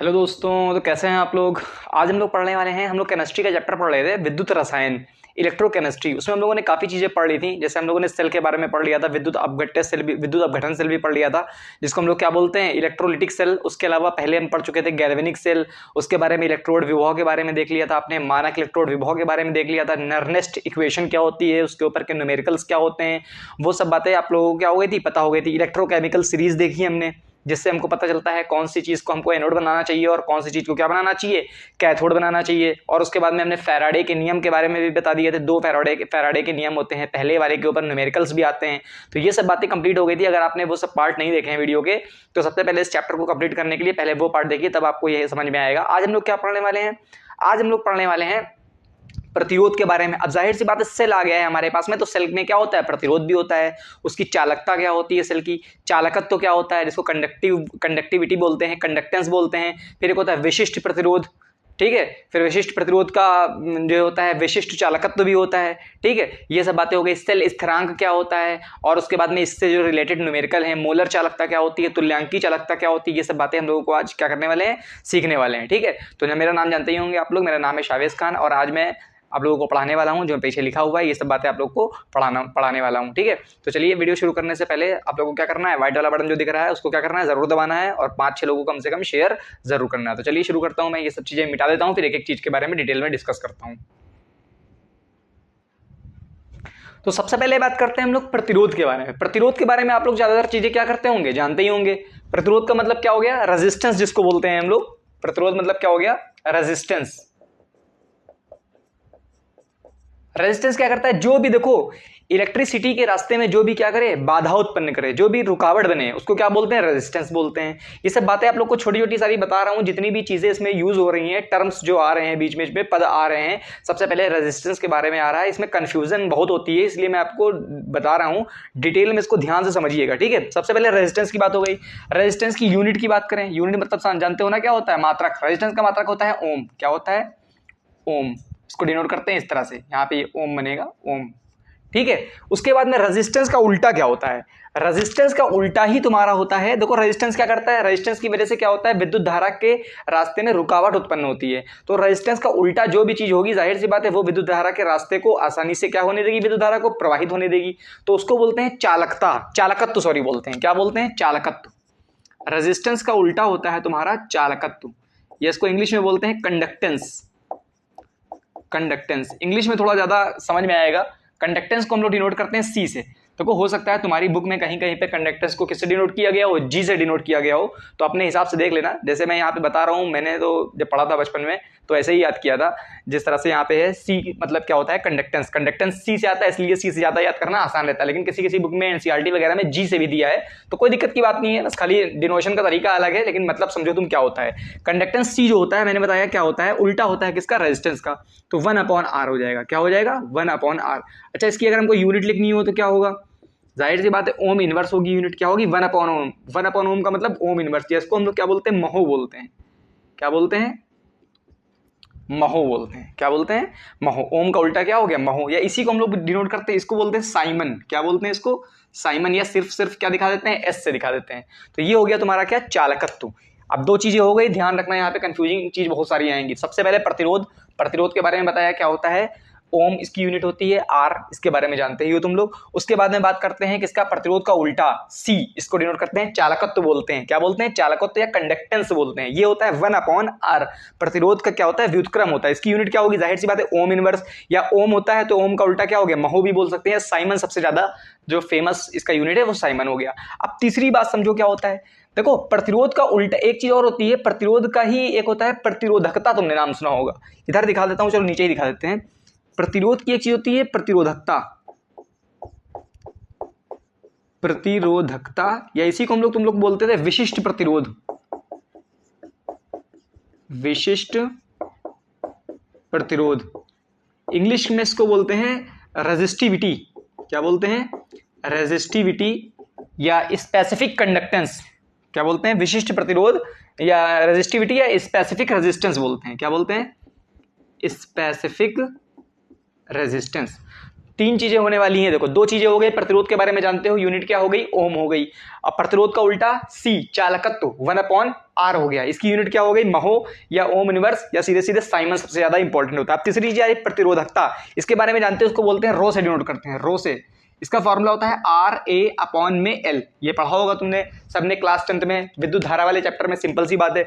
Hello दोस्तों, तो कैसे हैं आप लोग। आज हम लोग पढ़ने वाले हैं, हम लोग केमिस्ट्री का चैप्टर पढ़ रहे थे, विद्युत रसायन, इलेक्ट्रोकेमिस्ट्री। उसमें हम लोगों ने काफ़ी चीज़ें पढ़ ली थी। जैसे हम लोगों ने सेल के बारे में पढ़ लिया था, विद्युत अपघटन सेल भी पढ़ लिया था, जिसको हम लोग क्या बोलते हैं, इलेक्ट्रोलिटिक सेल। उसके अलावा पहले हम पढ़ चुके थे गैल्वेनिक सेल। उसके बारे में इलेक्ट्रोड विभव के बारे में देख लिया था आपने, मानक इलेक्ट्रोड विभव के बारे में देख लिया था, नर्नेस्ट इक्वेशन क्या होती है, उसके ऊपर के न्यूमेरिकल्स क्या होते हैं, वो सब बातें आप लोगों को क्या हो गई थी, पता हो गई थी। इलेक्ट्रोकेमिकल सीरीज देखी हमने, जिससे हमको पता चलता है कौन सी चीज़ को हमको एनोड बनाना चाहिए और कौन सी चीज़ को क्या बनाना चाहिए, कैथोड बनाना चाहिए। और उसके बाद में हमने फैराडे के नियम के बारे में भी बता दिए थे। दो फैराडे के नियम होते हैं, पहले वाले के ऊपर न्यूमेरिकल्स भी आते हैं। तो ये सब बातें कंप्लीट हो गई थी। अगर आपने वो सब पार्ट नहीं देखे हैं वीडियो के, तो सबसे पहले इस चैप्टर को कंप्लीट करने के लिए पहले वो पार्ट देखिए, तब आपको ये समझ में आएगा। आज हम लोग क्या पढ़ने वाले हैं, आज हम लोग पढ़ने वाले हैं प्रतिरोध के बारे में। अब जाहिर सी बात है, सेल आ गया है हमारे पास में, तो सेल में क्या होता है, प्रतिरोध भी होता है। उसकी चालकता क्या होती है, सेल की चालकत्व तो क्या होता है, जिसको कंडक्टिविटी बोलते हैं, कंडक्टेंस बोलते हैं। फिर एक होता है विशिष्ट प्रतिरोध, ठीक है। फिर विशिष्ट प्रतिरोध का जो होता है विशिष्ट चालकत्व भी होता है, ठीक है। ये सब बातें हो गई। सेल स्थिरांक क्या होता है, और उसके बाद में इससे जो रिलेटेड न्यूमेरिकल है, मोलर चालकता क्या होती है, तुल्यांकी चालकता क्या होती है, ये सब बातें हम लोगों को आज क्या करने वाले हैं, सीखने वाले हैं, ठीक है। तो मेरा नाम जानते ही होंगे आप लोग, मेरा नाम है शावेज खान, और आज मैं आप लोगों को पढ़ाने वाला हूं। जो पीछे लिखा हुआ है ये सब बातें आप लोग को पढ़ाने वाला हूं, ठीक है। तो चलिए, वीडियो शुरू करने से पहले आप लोगों को क्या करना है, व्हाइट वाला बटन जो दिख रहा है उसको क्या करना है, जरूर दबाना है, और 5-6 लोगों को कम से कम शेयर जरूर करना है। तो चलिए शुरू करता हूं। मैं ये सब चीजें मिटा देता हूं, फिर एक एक चीज के बारे में डिटेल में डिस्कस करता हूं। तो सबसे पहले बात करते हैं हम लोग प्रतिरोध के बारे में। प्रतिरोध के बारे में आप लोग ज्यादातर चीजें क्या करते होंगे, जानते ही होंगे। प्रतिरोध का मतलब क्या हो गया, रेजिस्टेंस जिसको बोलते हैं हम लोग। प्रतिरोध मतलब क्या हो गया, रेजिस्टेंस। रेजिस्टेंस क्या करता है, जो भी देखो इलेक्ट्रिसिटी के रास्ते में जो भी क्या करे, बाधा उत्पन्न करे, जो भी रुकावट बने, उसको क्या बोलते हैं, रेजिस्टेंस बोलते हैं। ये सब बातें आप लोग को छोटी छोटी सारी बता रहा हूं, जितनी भी चीजें इसमें यूज हो रही हैं, टर्म्स जो आ रहे हैं बीच में पद आ रहे हैं, सबसे पहले रेजिस्टेंस के बारे में आ रहा है। इसमें कंफ्यूजन बहुत होती है, इसलिए मैं आपको बता रहा हूं, डिटेल में इसको ध्यान से समझिएगा, ठीक है। सबसे पहले रेजिस्टेंस की बात हो गई। रेजिस्टेंस की यूनिट की बात करें, यूनिट मतलब जानते हो ना क्या होता है, मात्रक। रेजिस्टेंस का मात्रक होता है ओम। क्या होता है, ओम। इसको डिनोट करते हैं इस तरह से, यहाँ पे ओम बनेगा, ओम, ठीक है। उसके बाद में रेजिस्टेंस का उल्टा क्या होता है, रेजिस्टेंस का उल्टा ही तुम्हारा होता है। देखो रेजिस्टेंस क्या करता है, रेजिस्टेंस की वजह से क्या होता है, विद्युत धारा के रास्ते में रुकावट उत्पन्न होती है। तो रेजिस्टेंस का उल्टा जो भी चीज होगी, जाहिर सी बात है वो विद्युत धारा के रास्ते को आसानी से क्या होने देगी, विद्युत धारा को प्रवाहित होने देगी। तो उसको बोलते हैं चालकता, चालकत्व, सॉरी बोलते हैं, क्या बोलते हैं, चालकत्व। रेजिस्टेंस का उल्टा होता है तुम्हारा चालकत्व, ये इसको इंग्लिश में बोलते हैं कंडक्टेंस। कंडक्टेंस इंग्लिश में थोड़ा ज्यादा समझ में आएगा। कंडक्टेंस को हम लोग डिनोट करते हैं सी से। तो हो सकता है तुम्हारी बुक में कहीं कहीं पे कंडक्टेंस को किससे डिनोट किया गया हो, जी से डिनोट किया गया हो, तो अपने हिसाब से देख लेना। जैसे मैं यहाँ पे बता रहा हूँ, मैंने तो जब पढ़ा था बचपन में तो ऐसे ही याद किया था, जिस तरह से यहाँ पे है सी मतलब क्या होता है, कंडक्टेंस। कंडक्टेंस सी से आता है, इसलिए सी से ज्यादा याद करना आसान रहता है। लेकिन किसी किसी बुक में एनसीईआरटी वगैरह में जी से भी दिया है, तो कोई दिक्कत की बात नहीं है, बस खाली डिनोशन का तरीका अलग है, लेकिन मतलब समझो तुम क्या होता है। कंडक्टेंस सी जो होता है, मैंने बताया क्या होता है, उल्टा होता है किसका, रेजिस्टेंस का। तो 1/R हो जाएगा, क्या हो जाएगा, 1/R। अच्छा, इसकी अगर हमको यूनिट लिखनी हो तो क्या होगा, जाहिर सी बात है ओम इनवर्स होगी। यूनिट क्या होगी, 1/ओम। 1/ओम का मतलब ओम इनवर्स, जिसको हम लोग क्या बोलते हैं, महो बोलते हैं। क्या बोलते हैं, महो बोलते हैं। क्या बोलते हैं, महो। ओम का उल्टा क्या हो गया, महो। या इसी को हम लोग डिनोट करते हैं, इसको बोलते हैं साइमन। क्या बोलते हैं इसको, साइमन। या सिर्फ क्या दिखा देते हैं, एस से दिखा देते हैं। तो ये हो गया तुम्हारा क्या, चालकत्व। अब दो चीजें हो गई, ध्यान रखना, यहाँ पे कंफ्यूजिंग चीज बहुत सारी आएंगी। सबसे पहले प्रतिरोध। प्रतिरोध के बारे में बताया क्या होता है, ओम इसकी यूनिट होती है, आर इसके बारे में जानते ही हो तुम लोग। उसके बाद में बात करते हैं किसका, प्रतिरोध का उल्टा, सी। इसको डिनोट करते हैं चालकत्व बोलते हैं। क्या बोलते हैं, चालकत्व या कंडक्टेंस बोलते हैं। ये होता है 1/R। प्रतिरोध का क्या होता है, व्युत्क्रम होता है। इसकी यूनिट क्या होगी, जाहिर सी बात है ओम इनवर्स। या ओम होता है तो ओम का उल्टा क्या हो गया, महो भी बोल सकते हैं। साइमन सबसे ज्यादा जो फेमस इसका यूनिट है वो साइमन हो गया। अब तीसरी बात समझो क्या होता है, देखो प्रतिरोध का उल्टा एक चीज और होती है, प्रतिरोध का ही एक होता है प्रतिरोधकता। तुमने नाम सुना होगा, इधर दिखा देता हूं, चलो नीचे ही दिखा देते हैं। प्रतिरोध की एक चीज होती है प्रतिरोधकता, प्रतिरोधकता, या इसी को हम लोग तुम लोग बोलते थे विशिष्ट प्रतिरोध। विशिष्ट प्रतिरोध इंग्लिश में इसको बोलते हैं रेजिस्टिविटी। क्या बोलते हैं, रेजिस्टिविटी या स्पेसिफिक कंडक्टेंस। क्या बोलते हैं, विशिष्ट प्रतिरोध या रेजिस्टिविटी या स्पेसिफिक रेजिस्टेंस बोलते हैं। क्या बोलते हैं, स्पेसिफिक रेजिस्टेंस। तीन चीजें होने वाली हैं। देखो, दो चीजें हो गई, प्रतिरोध के बारे में जानते हो, यूनिट क्या हो गई, ओम हो गई। अब प्रतिरोध का उल्टा सी, चालकत्व 1/r हो गया, इसकी यूनिट क्या हो गई, महो या ओम इनवर्स या सीधे सीधे साइमन सबसे ज्यादा इंपॉर्टेंट होता है। अब तीसरी चीज आई प्रतिरोधकता, इसके बारे में जानते हो, उसको बोलते हैं रो से डिनोट करते हैं, रो से। इसका फॉर्मूला होता है RA/L, ये पढ़ा होगा तुमने सबने क्लास 10th में, विद्युत धारा वाले चैप्टर में, सिंपल सी बात है।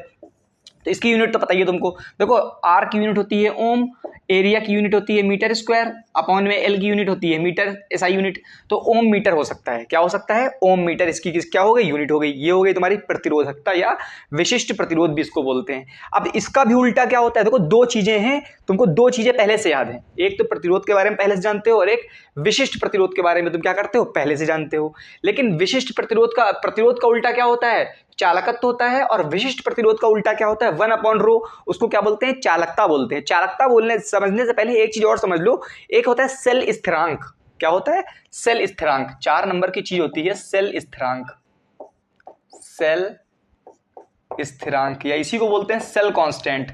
तो इसकी यूनिट तो पता ही है तुमको। देखो, आर की यूनिट होती है ओम, एरिया की यूनिट होती है मीटर स्क्वायर, अपॉन में एल की यूनिट होती है मीटर, एसआई यूनिट। तो ओम मीटर हो सकता है, क्या हो सकता है, ओम मीटर, इसकी क्या हो गई, यूनिट हो गई। ये हो गई तुम्हारी प्रतिरोधकता या विशिष्ट प्रतिरोध भी इसको बोलते हैं। अब इसका भी उल्टा क्या होता है, देखो दो चीजें हैं, तुमको दो चीजें पहले से याद हैं, एक तो प्रतिरोध के बारे में पहले से जानते हो और एक विशिष्ट प्रतिरोध के बारे में तुम क्या करते हो, पहले से जानते हो। लेकिन विशिष्ट प्रतिरोध का उल्टा क्या होता है, चालकत्व होता है, और विशिष्ट प्रतिरोध का उल्टा क्या होता है, 1/ρ, उसको क्या बोलते हैं, चालकता बोलते हैं। चालकता बोलने समझने से पहले एक चीज और समझ लो, एक होता है सेल स्थिरांक। क्या होता है, सेल स्थिरांक, 4 नंबर की चीज होती है सेल स्थिरांक, सेल स्थिरांक, या इसी को बोलते हैं सेल कांस्टेंट,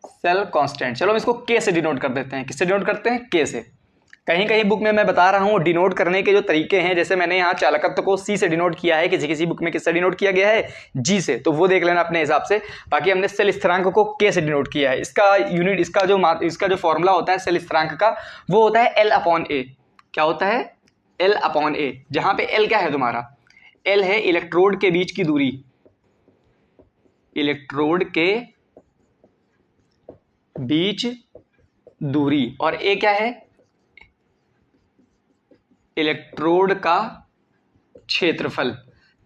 सेल कांस्टेंट। चलो हम इसको के से डिनोट कर देते हैं। किससे डिनोट करते हैं, के से। कहीं कहीं बुक में मैं बता रहा हूं डिनोट करने के जो तरीके हैं, जैसे मैंने यहाँ चालकत्व को सी से डिनोट किया है, किसी किसी बुक में किससे डिनोट किया गया है, जी से, तो वो देख लेना अपने हिसाब से। बाकी हमने सेल स्थिरांक को के से डिनोट किया है। इसका यूनिट, इसका जो फॉर्मूला होता है सेल स्थिरांक का, वो होता है L/A। क्या होता है, L/A, जहां पे L क्या है तुम्हारा, L है इलेक्ट्रोड के बीच की दूरी, इलेक्ट्रोड के बीच दूरी, और A क्या है, इलेक्ट्रोड का क्षेत्रफल।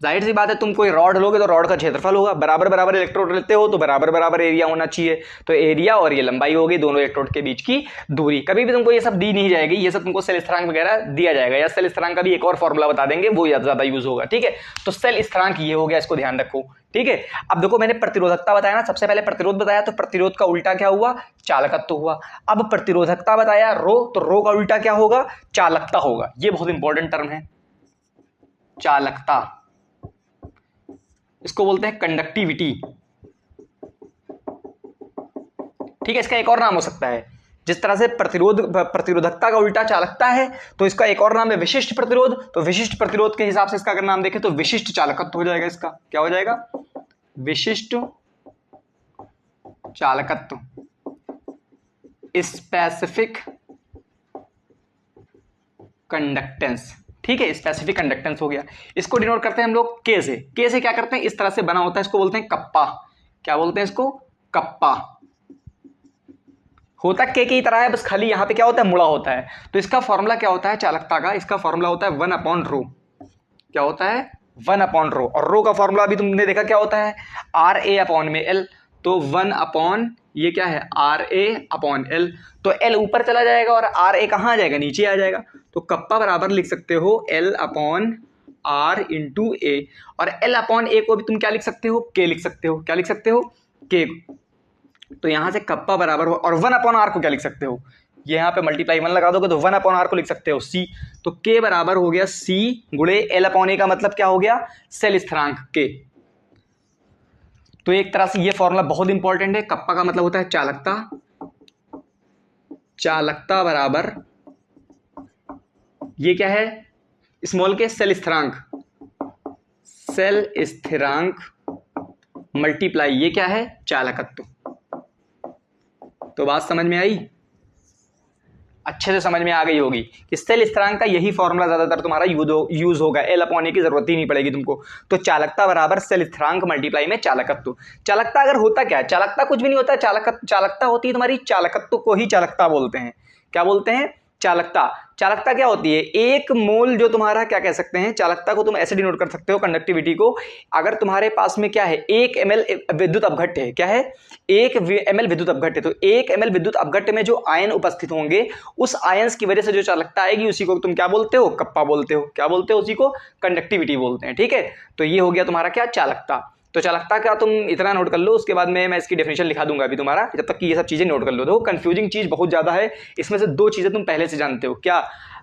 जाहिर सी बात है, तुम कोई रॉड लोगे तो रॉड का क्षेत्रफल होगा, बराबर बराबर इलेक्ट्रोड लेते हो तो बराबर बराबर एरिया होना चाहिए। तो एरिया और ये लंबाई होगी, दोनों इलेक्ट्रोड के बीच की दूरी। कभी भी तुमको ये सब दी नहीं जाएगी, ये सब तुमको सेल स्थिरांक वगैरह दिया जाएगा, या सेल स्थिरांक का भी एक और फॉर्मूला बता देंगे, वो ज्यादा यूज होगा, ठीक है। तो सेल स्थिरांक ये हो गया, इसको ध्यान रखो, ठीक है। अब देखो, मैंने प्रतिरोधकता बताया ना, सबसे पहले प्रतिरोध बताया, तो प्रतिरोध का उल्टा क्या हुआ, चालकत्व हुआ। अब प्रतिरोधकता बताया रो, तो रो का उल्टा क्या होगा, चालकता होगा। ये बहुत इंपॉर्टेंट टर्म है, चालकता, इसको बोलते हैं कंडक्टिविटी, ठीक है। इसका एक और नाम हो सकता है, जिस तरह से प्रतिरोधकता का उल्टा चालकता है, तो इसका एक और नाम है विशिष्ट प्रतिरोध। तो विशिष्ट प्रतिरोध के हिसाब से इसका अगर नाम देखें तो विशिष्ट चालकत्व हो जाएगा। इसका क्या हो जाएगा, विशिष्ट चालकत्व, स्पेसिफिक कंडक्टेंस, ठीक है, स्पेसिफिक कंडक्टेंस हो गया। इसको डिनोट करते हैं हम लोग के से। के से क्या करते हैं, इस तरह से बना होता है, इसको बोलते हैं कप्पा। क्या बोलते हैं इसको, कप्पा। होता के की तरह है, बस खाली यहां पे क्या होता है, मुड़ा होता है। तो इसका फॉर्मूला क्या होता है चालकता का, इसका फॉर्मूला होता है 1/ρ। क्या होता है, 1/ρ। और रो का फॉर्मूला अभी तुमने देखा क्या होता है, RA/L। तो 1/ ये क्या है, RA/L। तो L ऊपर चला जाएगा और RA कहां आ जाएगा, नीचे आ जाएगा। तो कप्पा बराबर लिख सकते हो L/R × A। और L/A को भी तुम क्या लिख सकते हो, K लिख सकते हो। क्या लिख सकते हो, K। तो यहां से कप्पा बराबर हो, और 1/R को क्या लिख सकते हो, ये यहां पे मल्टीप्लाई 1 लगा दोगे तो 1/R को लिख सकते हो C। तो K बराबर हो गया C गुणे L/A का मतलब क्या हो गया, सेल स्थिरांक K। तो एक तरह से ये फॉर्मूला बहुत इंपॉर्टेंट है। कप्पा का मतलब होता है चालकता, चालकता बराबर ये क्या है, स्मॉल के सेल स्थिरांक, सेल स्थिरांक मल्टीप्लाई ये क्या है, चालकत्व। तो बात समझ में आई, अच्छे से समझ में आ गई होगी कि सेल स्थिरांक का यही फॉर्मूला ज्यादातर तुम्हारा यूज होगा, L/A की जरूरत ही नहीं पड़ेगी तुमको। तो चालकता बराबर सेल स्थिरांक मल्टीप्लाई में चालकत्व। चालकता अगर होता क्या है, चालकता कुछ भी नहीं होता, चालकता होती है तुम्हारी, चालकत्व को ही चालकता बोलते हैं। क्या बोलते हैं, चालकता। चालकता क्या होती है, एक मोल जो तुम्हारा, क्या कह सकते हैं, चालकता को तुम ऐसे डिनोट कर सकते हो, कंडक्टिविटी को। अगर तुम्हारे पास में क्या है, 1 ml विद्युत अपघट्य है, क्या है, 1 ml विद्युत अपघट्य। तो 1 ml विद्युत अपघट्य में जो आयन उपस्थित होंगे, उस आयंस की वजह से जो चालकता आएगी, उसी को तुम क्या बोलते हो, कप्पा बोलते हो। क्या बोलते हो, उसी को कंडक्टिविटी बोलते हैं, ठीक है। तो ये हो गया तुम्हारा क्या, चालकता। तो चालकता का तुम इतना नोट कर लो, उसके बाद में मैं इसकी डेफिनेशन लिखा दूंगा अभी तुम्हारा, जब तक कि ये सब चीजें नोट कर लो। देखो कंफ्यूजिंग चीज बहुत ज्यादा है, इसमें से दो चीजें तुम पहले से जानते हो, क्या,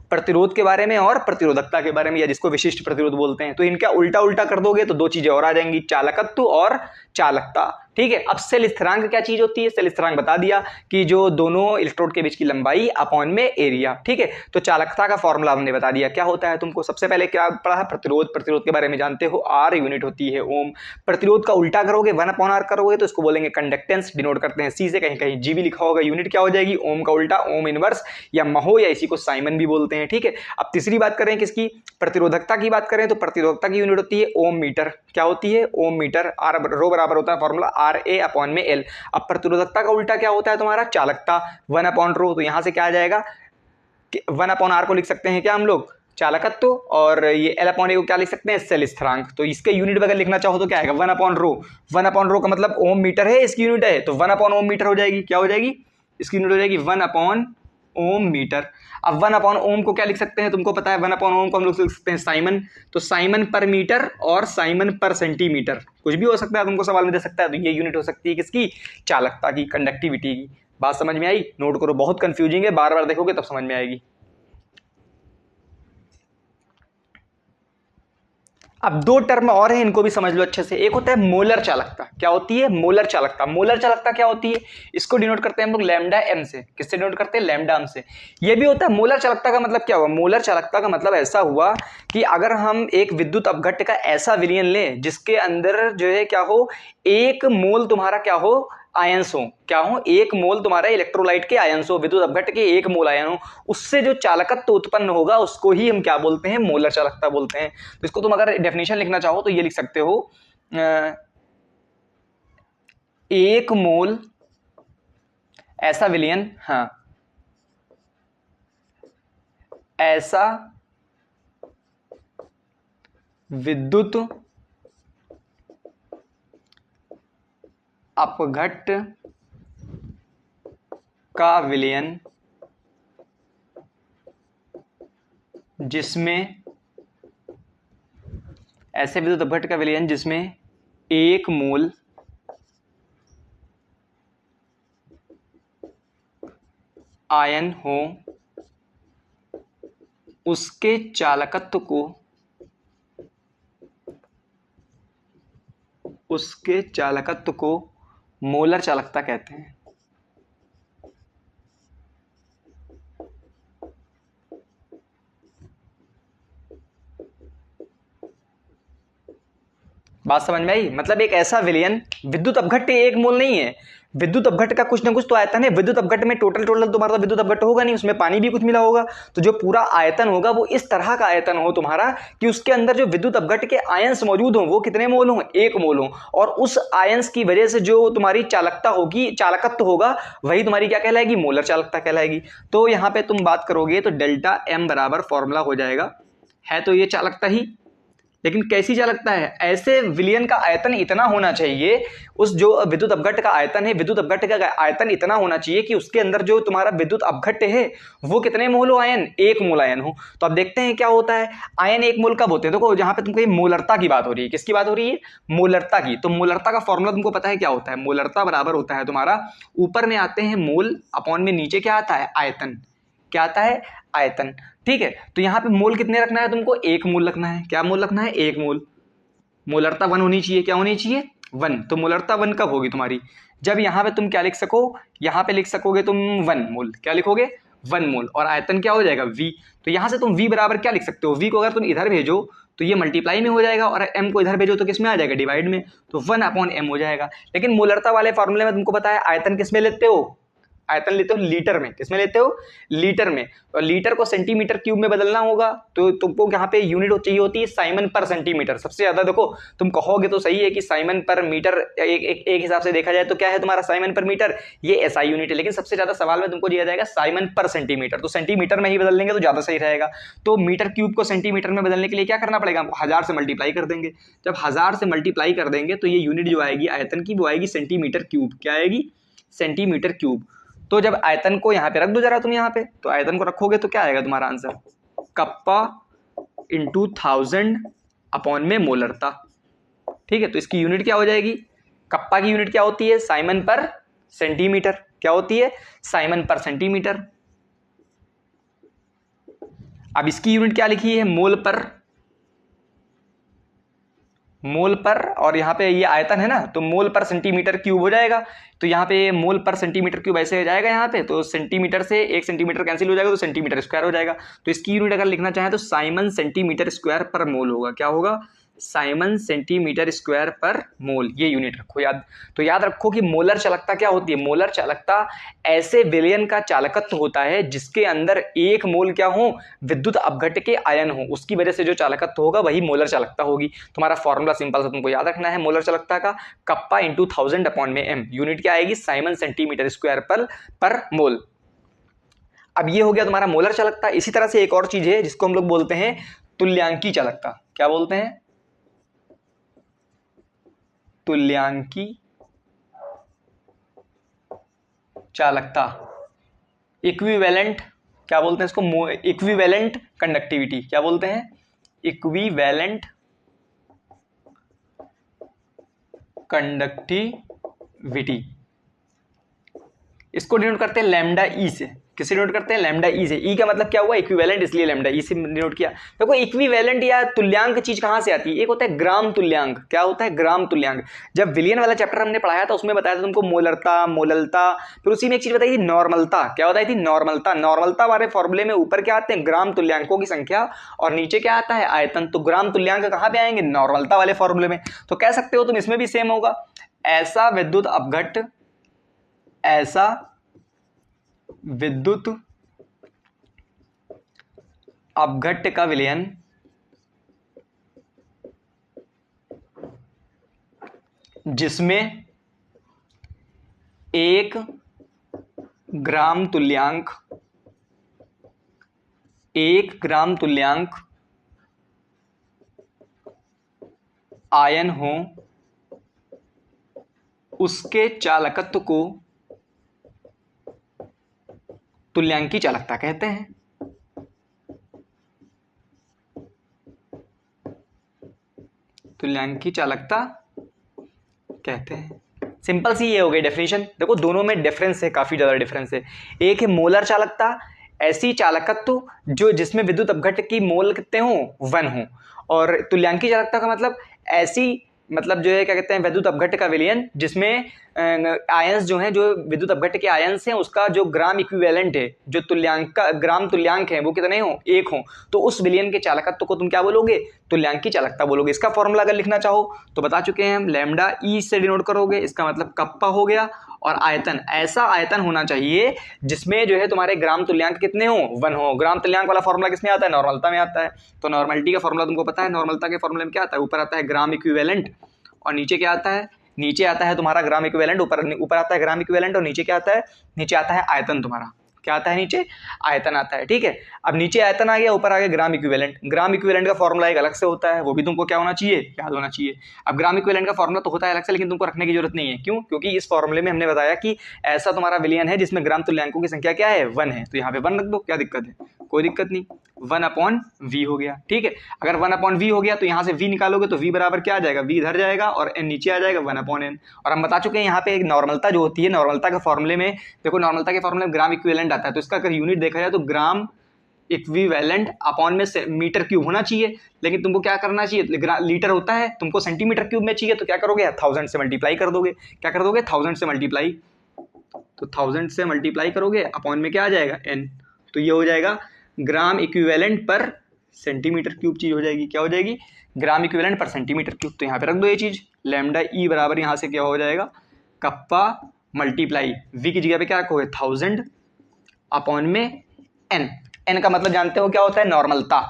प्रतिरोध के बारे में और प्रतिरोधकता के बारे में, या जिसको विशिष्ट प्रतिरोध बोलते हैं। तो इनका उल्टा उल्टा कर दोगे तो दो चीजें और आ जाएंगी, चालकत्व और चालकता। ठीक है। अब सेल स्थिरांक क्या चीज होती है? सेल स्थिरांक बता दिया कि जो दोनों इलेक्ट्रोड के बीच की लंबाई अपॉन में एरिया। ठीक है, तो चालकता का फॉर्मूला हमने बता दिया क्या होता है तुमको। सबसे पहले क्या पढ़ा है? प्रतिरोध। प्रतिरोध के बारे में जानते हो, आर यूनिट होती है ओम। प्रतिरोध का उल्टा करोगे 1/r करोगे तो इसको बोलेंगे कंडक्टेंस, डिनोट करते हैं सी से, कहीं कहीं जी भी लिखा होगा। यूनिट क्या हो जाएगी? ओम का उल्टा ओम इनवर्स या महो, या इसी को साइमन भी बोलते हैं। ठीक है, अब तीसरी बात करें किसकी? प्रतिरोधकता की बात करें तो प्रतिरोधकता की यूनिट होती है ओम मीटर। क्या होती है? ओम मीटर। आर रो बराबर होता है फॉर्मूला आर ए अपॉन में एल। अब प्रतिरोधकता का उल्टा क्या होता है तुम्हारा? चालकता, 1/रो। तो यहां से क्या आ जाएगा? 1/r को लिख सकते हैं क्या हम लोग? चालकत्व। और ये L/A को क्या लिख सकते हैं? सेल स्थिरांक। तो इसके यूनिट अगर लिखना चाहो तो क्या आएगा? 1/रो। 1/रो का मतलब ओम मीटर है, इसकी यूनिट है, तो 1/ओम मीटर हो जाएगी। क्या हो जाएगी? इसकी यूनिट हो जाएगी 1/ओम मीटर। अब 1/ओम को क्या लिख सकते हैं? तुमको पता है 1/ओम को हम लोग लिख सकते हैं साइमन। तो साइमन पर मीटर और साइमन पर सेंटीमीटर, कुछ भी हो सकता है, तुमको सवाल में दे सकता है। तो ये यूनिट हो सकती है किसकी? चालकता की, कंडक्टिविटी की। बात समझ में आई? नोट करो, बहुत कंफ्यूजिंग है, बार बार देखोगे तब समझ में आएगी। अब दो टर्म और हैं, इनको भी समझ लो अच्छे से। एक होता है मोलर चालकता। क्या होती है? मोलर चालकता। मोलर चालकता क्या होती है? इसको डिनोट करते हैं हम लोग लैम्डा एम से। किससे डिनोट करते हैं? लैम्डा एम से। ये भी होता है मोलर चालकता का मतलब क्या हुआ? मोलर चालकता का मतलब ऐसा हुआ कि अगर हम एक विद्युत अपघट्ट का ऐसा विलयन लें जिसके अंदर जो है क्या हो, 1 मोल तुम्हारा क्या हो? आयंस हो। क्या हो? 1 मोल तुम्हारा इलेक्ट्रोलाइट के आयंस हो, विद्युत अपघट्ट के 1 मोल आयन हो, उससे जो चालकत्व उत्पन्न होगा उसको ही हम क्या बोलते हैं? मोलर चालकता बोलते हैं। तो इसको तुम अगर डेफिनेशन लिखना चाहो तो ये लिख सकते हो, 1 मोल ऐसा विलयन, हाँ, ऐसा विद्युत अपघट्ट का विलयन जिसमें, ऐसे विद्युत अपघट्ट का विलयन जिसमें 1 मोल आयन हो, उसके चालकत्व को, उसके चालकत्व को मोलर चालकता कहते हैं। बात समझ में आई? मतलब एक ऐसा विलयन, विद्युत अपघट्ट 1 मोल नहीं है, विद्युत अपघट्ट का कुछ ना कुछ तो आयतन है। विद्युत अपघट्ट में टोटल तुम्हारा विद्युत अपघट्ट होगा नहीं, उसमें पानी भी कुछ मिला होगा। तो जो पूरा आयतन होगा वो इस तरह का आयतन हो तुम्हारा कि उसके अंदर जो विद्युत अपघट्ट के आयंस मौजूद हो वो कितने मोल हो? 1 मोल हो। और उस आयंस की वजह से जो तुम्हारी चालकता होगी, चालकत्व होगा, वही तुम्हारी क्या कहलाएगी? मोलर चालकता कहलाएगी। तो यहां पर तुम बात करोगे तो डेल्टा एम बराबर फॉर्मूला हो जाएगा, है तो ये चालकता ही, लेकिन कैसी चालकता है? ऐसे विलयन का आयतन इतना होना चाहिए, उस जो विद्युत अपघट्ट का आयतन है, विद्युत अपघट्ट का आयतन इतना होना चाहिए कि उसके अंदर जो तुम्हारा विद्युत अपघट्ट है वो कितने मोल हो? आयन 1 मोल आयन हो। तो अब देखते हैं क्या होता है। आयन 1 मोल कब होते हैं? देखो जहां पे तुमको मोलरता की बात हो रही है, किसकी बात हो रही है? मोलरता की। तो मोलरता का फॉर्मूला तुमको पता है क्या होता है? मोलरता बराबर होता है तुम्हारा, ऊपर में आते हैं मोल, अपॉन में नीचे क्या आता है? आयतन। क्या आता है? आयतन। ठीक है, तो यहां पे मोल कितने रखना है तुमको? 1 मोल रखना है। क्या मोल रखना है? 1 मोल। मोलरता 1 होनी चाहिए। क्या होनी चाहिए? 1। तो मोलरता 1 कब होगी तुम्हारी? जब यहां पे तुम क्या लिख सको, यहां पे लिख सकोगे तुम 1 मोल। क्या लिखोगे? 1 मोल। और आयतन क्या हो जाएगा? v। तो यहां से तुम v बराबर क्या लिख सकते हो? v को अगर तुम इधर भेजो तो ये मल्टीप्लाई में हो जाएगा, और m को इधर भेजो तो किस में आ जाएगा? डिवाइड में। तो 1/m हो जाएगा। लेकिन मोलरता वाले फॉर्मूले में तुमको पता है आयतन किस में लेते हो? आयतन लेते हो लीटर में। किसमें लेते हो? लीटर में। और लीटर को सेंटीमीटर क्यूब में बदलना होगा, तो तुमको यहाँ पे यूनिट चाहिए होती है साइमन पर सेंटीमीटर। सबसे ज्यादा देखो, तुम कहोगे तो सही है कि साइमन पर मीटर, एक हिसाब से देखा जाए तो क्या है तुम्हारा साइमन पर मीटर, ये एसआई यूनिट है, लेकिन सबसे ज्यादा सवाल में तुमको दिया जाएगा साइमन पर सेंटीमीटर। तो सेंटीमीटर में ही बदल देंगे तो ज्यादा सही रहेगा। तो मीटर क्यूब को सेंटीमीटर में बदलने के लिए क्या करना पड़ेगा हमको? 1000 से मल्टीप्लाई कर देंगे। जब 1000 से मल्टीप्लाई कर देंगे तो ये यूनिट जो आएगी आयतन की वो आएगी सेंटीमीटर क्यूब। क्या आएगी? Centimetre cube. तो जब आयतन को यहां पे रख दो जरा तुम, यहां पे तो आयतन को रखोगे तो क्या आएगा तुम्हारा आंसर? कप्पा इंटू 1000 अपॉन में मोलरता। ठीक है, तो इसकी यूनिट क्या हो जाएगी? कप्पा की यूनिट क्या होती है? साइमन पर सेंटीमीटर। क्या होती है? साइमन पर सेंटीमीटर। अब इसकी यूनिट क्या लिखी है? मोल पर मोल पर, और यहाँ पे ये आयतन है ना, तो मोल पर सेंटीमीटर क्यूब हो जाएगा। तो यहाँ पे मोल पर सेंटीमीटर क्यूब ऐसे हो जाएगा यहाँ पे, तो सेंटीमीटर से 1 सेंटीमीटर कैंसिल हो जाएगा, तो सेंटीमीटर स्क्वायर हो जाएगा। तो इसकी यूनिट अगर लिखना चाहें तो साइमन सेंटीमीटर स्क्वायर पर मोल होगा। क्या होगा? साइमन सेंटीमीटर स्क्वायर पर मोल, ये यूनिट रखो याद। तो याद रखो कि मोलर चालकता क्या होती है? मोलर चालकता ऐसे विलयन का चालकत्व होता है जिसके अंदर 1 मोल क्या हो? विद्युत अपघट्य के आयन हो, उसकी वजह से जो चालकत्व होगा वही मोलर चालकता होगी। तुम्हारा फॉर्मूला सिंपल सा तुमको याद रखना है मोलर चालकता का, कप्पा इंटू 1000 अपॉन में m। यूनिट क्या आएगी? साइमन सेंटीमीटर स्क्वायर पर मोल। अब ये हो गया तुम्हारा मोलर चालकता। इसी तरह से एक और चीज है जिसको हम लोग बोलते हैं तुल्यांकी चालकता। क्या बोलते हैं? तुल्यांकी चालकता। इक्विवेलेंट, क्या बोलते हैं इसको? Equivalent conductivity. क्या बोलते हैं? Equivalent conductivity. इसको डिनोट करते हैं लैम्डा ई से। किसे डिनोट करते हैं? लैम्डा ई से। ई का मतलब क्या हुआ? इक्विवेलेंट, इसलिए लैम्डा ई से डिनोट किया। देखो इक्विवेलेंट या तुल्यांक चीज कहां से आती है? एक होता है ग्राम तुल्यांक। क्या होता है? ग्राम तुल्यांक। जब विलियन वाला चैप्टर हमने पढ़ाया था उसमें बताया था तुमको मोलरता, मोललता, फिर उसी में एक चीज बताई थी नॉर्मलता। क्या बताई थी? नॉर्मलता। नॉर्मलता वाले फॉर्मूले में ऊपर क्या आते हैं? ग्राम तुल्यांकों की संख्या, और नीचे क्या आता है? आयतन। तो ग्राम तुल्यांक कहां पे आएंगे? नॉर्मलता वाले फॉर्मूले में। तो कह सकते हो तुम इसमें भी सेम होगा। ऐसा विद्युत अपघट्य, ऐसा विद्युत अपघट्य का विलयन जिसमें 1 ग्राम तुल्यांक, 1 ग्राम तुल्यांक आयन हो, उसके चालकत्व को तुल्यांकी चालकता कहते हैं। तुल्यांकी चालकता कहते हैं। सिंपल सी ये हो गई डेफिनेशन। देखो दोनों में डिफरेंस है, काफी ज्यादा डिफरेंस है। एक है मोलर चालकता, ऐसी चालकत्व जो जिसमें विद्युत अपघट्य की मोल कितने हो? 1 हो। और तुल्यांकी चालकता का मतलब ऐसी, मतलब जो है क्या कहते हैं, विद्युत अपघट्य का विलयन जिसमें आयंस जो हैं, जो विद्युत अपघट्य के आयंस हैं, उसका जो ग्राम इक्विवेलेंट है, जो तुल्यांक का ग्राम तुल्यांक है, वो कितने हो? 1 हो। तो उस विलयन के चालकत्व को तुम क्या बोलोगे? तुल्यांकी चालकता बोलोगे। इसका फॉर्मूला अगर लिखना चाहो तो बता चुके हैं हम, लैम्डा ई से डिनोट करोगे। इसका मतलब कप्पा हो गया, और आयतन, ऐसा आयतन होना चाहिए जिसमें जो है तुम्हारे ग्राम तुल्यांक कितने हो? 1 हो। ग्राम तुल्यांक वाला फॉर्मूला किसमें आता है? नॉर्मलता में आता है। तो नॉर्मलिटी का फॉर्मूला तुमको पता है। नॉर्मलता के फॉर्मूले में क्या आता है? ऊपर आता है ग्राम इक्विवेलेंट, और नीचे क्या आता है? नीचे आता है तुम्हारा ग्राम इक्विवेलेंट। ऊपर आता है ग्राम इक्विवेलेंट, और नीचे क्या आता है? नीचे आता है आयतन। तुम्हारा क्या आता है? नीचे आयतन आता है। ठीक है, अब नीचे आयतन आ गया, ऊपर आ गया ग्राम इक्विवेलेंट। ग्राम इक्विवेलेंट का फॉर्मूला एक अलग से होता है, वो भी तुमको क्या होना चाहिए? याद होना चाहिए। अब ग्राम इक्विवेलेंट का फॉर्मूला तो होता है अलग से, लेकिन तुमको रखने की जरूरत नहीं है। क्यों? क्योंकि इस फॉर्मूले में हमने बताया कि ऐसा तुम्हारा विलयन है जिसमें ग्राम तुल्यांकों की संख्या क्या है? 1 है। तो यहाँ पे 1 रख दो, क्या दिक्कत है? कोई दिक्कत नहीं। 1 अपॉन वी हो गया। ठीक है, अगर 1 अपॉन वी हो गया तो यहाँ से वी निकालोगे तो वी बराबर क्या आ जाएगा? वी इधर जाएगा और एन नीचे आ जाएगा, 1 अपॉन एन। और हम बता चुके हैं यहाँ पे एक नॉर्मलता जो होती है, नॉर्मलता के फॉर्मूले में देखो, नॉर्मलता के फॉर्मूले में ग्राम इक्विवेलेंट आता है। तो इसका अगर यूनिट देखा जाए तो ग्राम इक्विवेलेंट अपॉन में मीटर क्यूब होना चाहिए, लेकिन तुमको क्या करना चाहिए? लीटर होता है, तुमको सेंटीमीटर क्यूब में चाहिए, तो क्या करोगे? 1000 से मल्टीप्लाई कर दोगे। क्या कर दोगे? 1000 से मल्टीप्लाई। तो 1000 से मल्टीप्लाई करोगे, अपॉन में क्या आ जाएगा? एन। तो ये हो जाएगा ग्राम इक्विवेलेंट पर सेंटीमीटर क्यूब चीज हो जाएगी। क्या हो जाएगी? ग्राम इक्विवेलेंट पर सेंटीमीटर क्यूब। तो यहाँ पे रख दो ये चीज, लैम्डा ई बराबर यहाँ से क्या हो जाएगा? कप्पा मल्टीप्लाई वी की जगह पे क्या रखोगे? 1000 अपॉन में एन। एन का मतलब जानते हो क्या होता है? नॉर्मलता।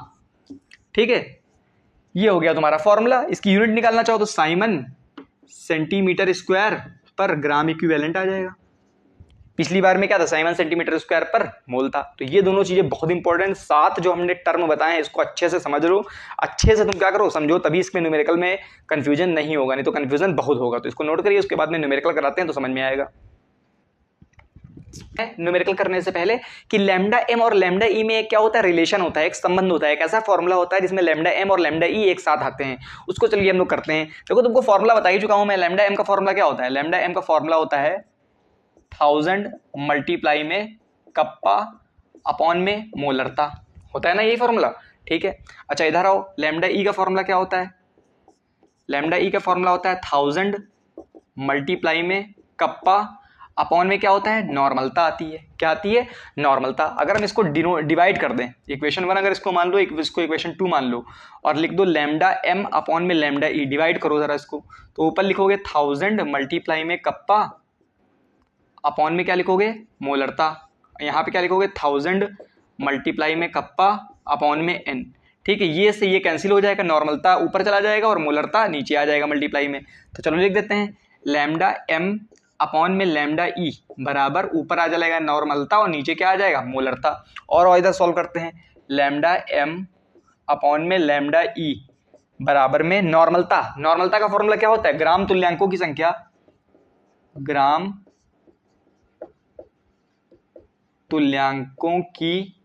ठीक है, ये हो गया तुम्हारा फॉर्मूला। इसकी यूनिट निकालना चाहो तो साइमन सेंटीमीटर स्क्वायर पर ग्राम इक्विवेलेंट आ जाएगा। पिछली बार में क्या था? साइमन सेंटीमीटर स्क्वायर पर मोल था। तो ये दोनों चीजें बहुत इंपॉर्टेंट, 7 जो हमने टर्म बताए हैं इसको अच्छे से समझ लो, अच्छे से तुम क्या करो? समझो, तभी इसमें न्यूमेरिकल में कंफ्यूजन नहीं होगा, नहीं तो कंफ्यूजन बहुत होगा। तो इसको नोट करिए, उसके बाद में न्यूमेरिकल कराते हैं तो समझ में आएगा। न्यूमेरिकल करने से पहले कि लैम्डा एम और लैम्डा ई में क्या होता है? रिलेशन होता है, एक संबंध होता है, एक ऐसा फॉर्मूला होता है जिसमें लैम्डा एम और लैम्डा ई एक साथ आते हैं। उसको चलिए हम लोग करते हैं। देखो तुमको फॉर्मूला बता ही चुका हूं मैं। लैम्डा एम का फॉर्मूला क्या होता है? लैम्डा एम का फॉर्मूला होता है 1000 मल्टीप्लाई में कप्पा अपॉन में मोलरता। होता है ना यही फॉर्मूला? ठीक है, अच्छा इधर आओ, लैम्डा ई का फॉर्मूला क्या होता है? लैम्डा ई का फॉर्मूला होता है 1000 मल्टीप्लाई में कप्पा अपॉन में क्या होता है, नॉर्मलता आती है। क्या आती है, नॉर्मलता। अगर हम इसको डिवाइड कर दें, इक्वेशन 1 अगर इसको मान लो, इसको इक्वेशन 2 मान लो और लिख दो लैम्डा एम अपॉन में लैम्डा ई, डिवाइड करो जरा इसको, तो ऊपर लिखोगे 1000 मल्टीप्लाई में कप्पा अपॉन में क्या लिखोगे, मोलरता। यहाँ पे क्या लिखोगे, 1000 मल्टीप्लाई में कप्पा अपॉन में एन। ठीक है, ये से ये कैंसिल हो जाएगा, नॉर्मलता ऊपर चला जाएगा और मोलरता नीचे आ जाएगा मल्टीप्लाई में। तो चलो लिख देते हैं लैम्डा एम अपॉन में लैम्डा ई बराबर, ऊपर आ जाएगा नॉर्मलता और नीचे क्या आ जाएगा, मोलरता। और इधर सॉल्व करते हैं, लैम्डा एम अपॉन में लैम्डा ई बराबर में नॉर्मलता। नॉर्मलता का फॉर्मूला क्या होता है, ग्राम तुल्यांकों की संख्या, ग्राम तुल्यांकों की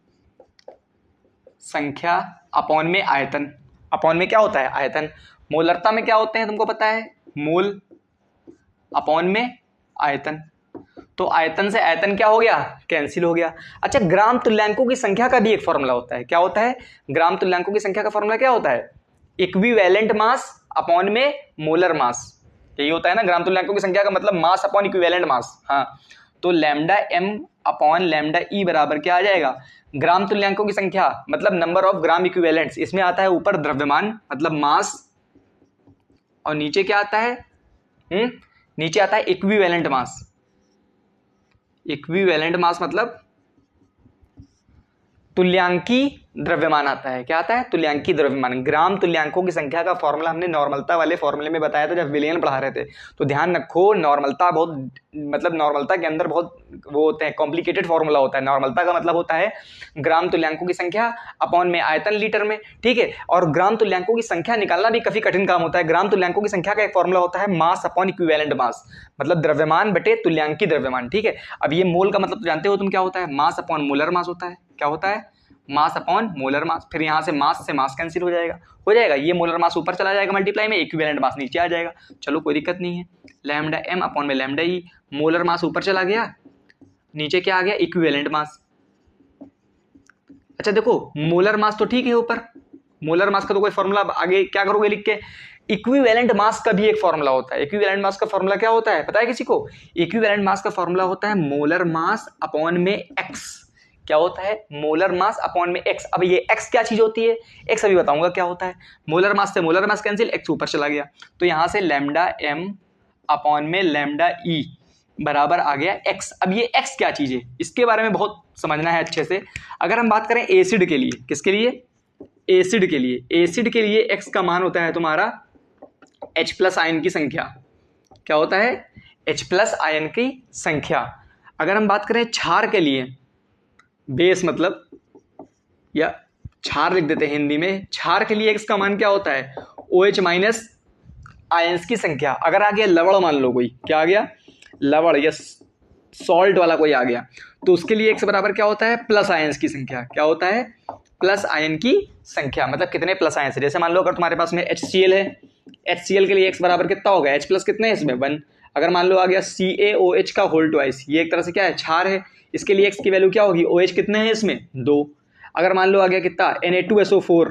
संख्या अपॉन में आयतन। अपॉन में क्या होता है, आयतन। मोलरता में क्या होते हैं तुमको पता है, मोल अपॉन में आयतन। तो आयतन से आयतन क्या हो गया, कैंसिल हो गया। अच्छा, ग्राम तुल्यांकों की संख्या का भी एक फॉर्मूला होता है। क्या होता है, ग्राम तुल्यांकों की संख्या का फॉर्मूला क्या होता है, इक्विवेलेंट मास अपॉन में मोलर मास। यही होता है ना, ग्राम तुल्यांकों की संख्या का मतलब मास अपॉन इक्विवेलेंट मास। हाँ, तो लैम्डा एम अपॉन लैम्डा ई बराबर क्या आ जाएगा, ग्राम तुल्यांकों की संख्या मतलब नंबर ऑफ ग्राम इक्विवेलेंट्स। इसमें आता है ऊपर द्रव्यमान मतलब मास, और नीचे क्या आता है, नीचे आता है इक्विवेलेंट मास। इक्विवेलेंट मास मतलब तुल्यांकी द्रव्यमान आता है। क्या आता है, तुल्यांकी द्रव्यमान। ग्राम तुल्यांकों की संख्या का फॉर्मूला हमने नॉर्मलता वाले फॉर्मूले में बताया था जब विलयन पढ़ा रहे थे। तो ध्यान रखो, नॉर्मलता बहुत मतलब नॉर्मलता के अंदर बहुत वो होते हैं, कॉम्प्लिकेटेड फॉर्मूला होता है। नॉर्मलता का मतलब होता है ग्राम तुल्यांकों की संख्या अपॉन में आयतन लीटर में। ठीक है, और ग्राम तुल्यांकों की संख्या निकालना भी काफी कठिन काम होता है। ग्राम तुल्यांकों की संख्या का एक फॉर्मूला होता है मास अपॉन इक्विवेलेंट मास, मतलब द्रव्यमान बटे तुल्यांकी द्रव्यमान। ठीक है, अब ये मोल का मतलब तो जानते हो तुम क्या होता है, मास अपॉन मोलर मास होता है। क्या होता है, मास अपॉन मोलर मास। फिर यहाँ से मास कैंसिल हो जाएगा, ये मोलर मास ऊपर चला जाएगा मल्टीप्लाई में, इक्विवेलेंट मास नीचे आ जाएगा। चलो कोई दिक्कत नहीं है, लैम्डा एम अपॉन में लैम्डा ई, मोलर मास ऊपर चला गया, नीचे क्या आ गया, इक्विवेलेंट मास। अच्छा देखो, मोलर मास तो ठीक है ऊपर, मोलर मास का तो कोई फॉर्मूला, आगे क्या करोगे लिख के, इक्विवेलेंट मास का भी एक फॉर्मूला होता है। इक्विवेलेंट मास का फॉर्मूला क्या होता है पता है किसी को, इक्विवेलेंट मास का फॉर्मूला होता है मोलर मास अपॉन में एक्स। क्या होता है, मोलर मास अपॉन में एक्स। अब ये एक्स क्या चीज होती है, एक्स अभी बताऊंगा क्या होता है। मोलर मास से मोलर मास कैंसिल, एक्स ऊपर चला गया, तो यहां से लैम्डा एम अपॉन में लैम्डा ई बराबर आ गया एक्स। अब ये एक्स क्या चीज है, इसके बारे में बहुत समझना है अच्छे से। अगर हम बात करें एसिड के लिए, किसके लिए, एसिड के लिए, एसिड के लिए एक्स का मान होता है तुम्हारा H प्लस आयन की संख्या। क्या होता है, H प्लस आयन की संख्या। अगर हम बात करें क्षार के लिए, बेस मतलब, या क्षार लिख देते हैं हिंदी में, क्षार के लिए एक्स का मान क्या होता है, OH माइनस आयंस की संख्या। अगर आ गया लवण, मान लो कोई, क्या आ गया, लवण या सॉल्ट वाला कोई आ गया, तो उसके लिए एक्स बराबर क्या होता है, प्लस आयंस की संख्या। क्या होता है, प्लस आयन की संख्या, मतलब कितने प्लस आयंस है। जैसे मान लो अगर तुम्हारे पास में HCl है, HCl के लिए एक्स बराबर कितना होगा, H प्लस कितने हैं इसमें 1। अगर मान लो आ गया CaOH का होल ट्वाइस, ये एक तरह से क्या है, क्षार है, इसके लिए एक्स की वैल्यू क्या होगी, OH कितने हैं इसमें 2। अगर मान लो आ गया कितना, Na2SO4,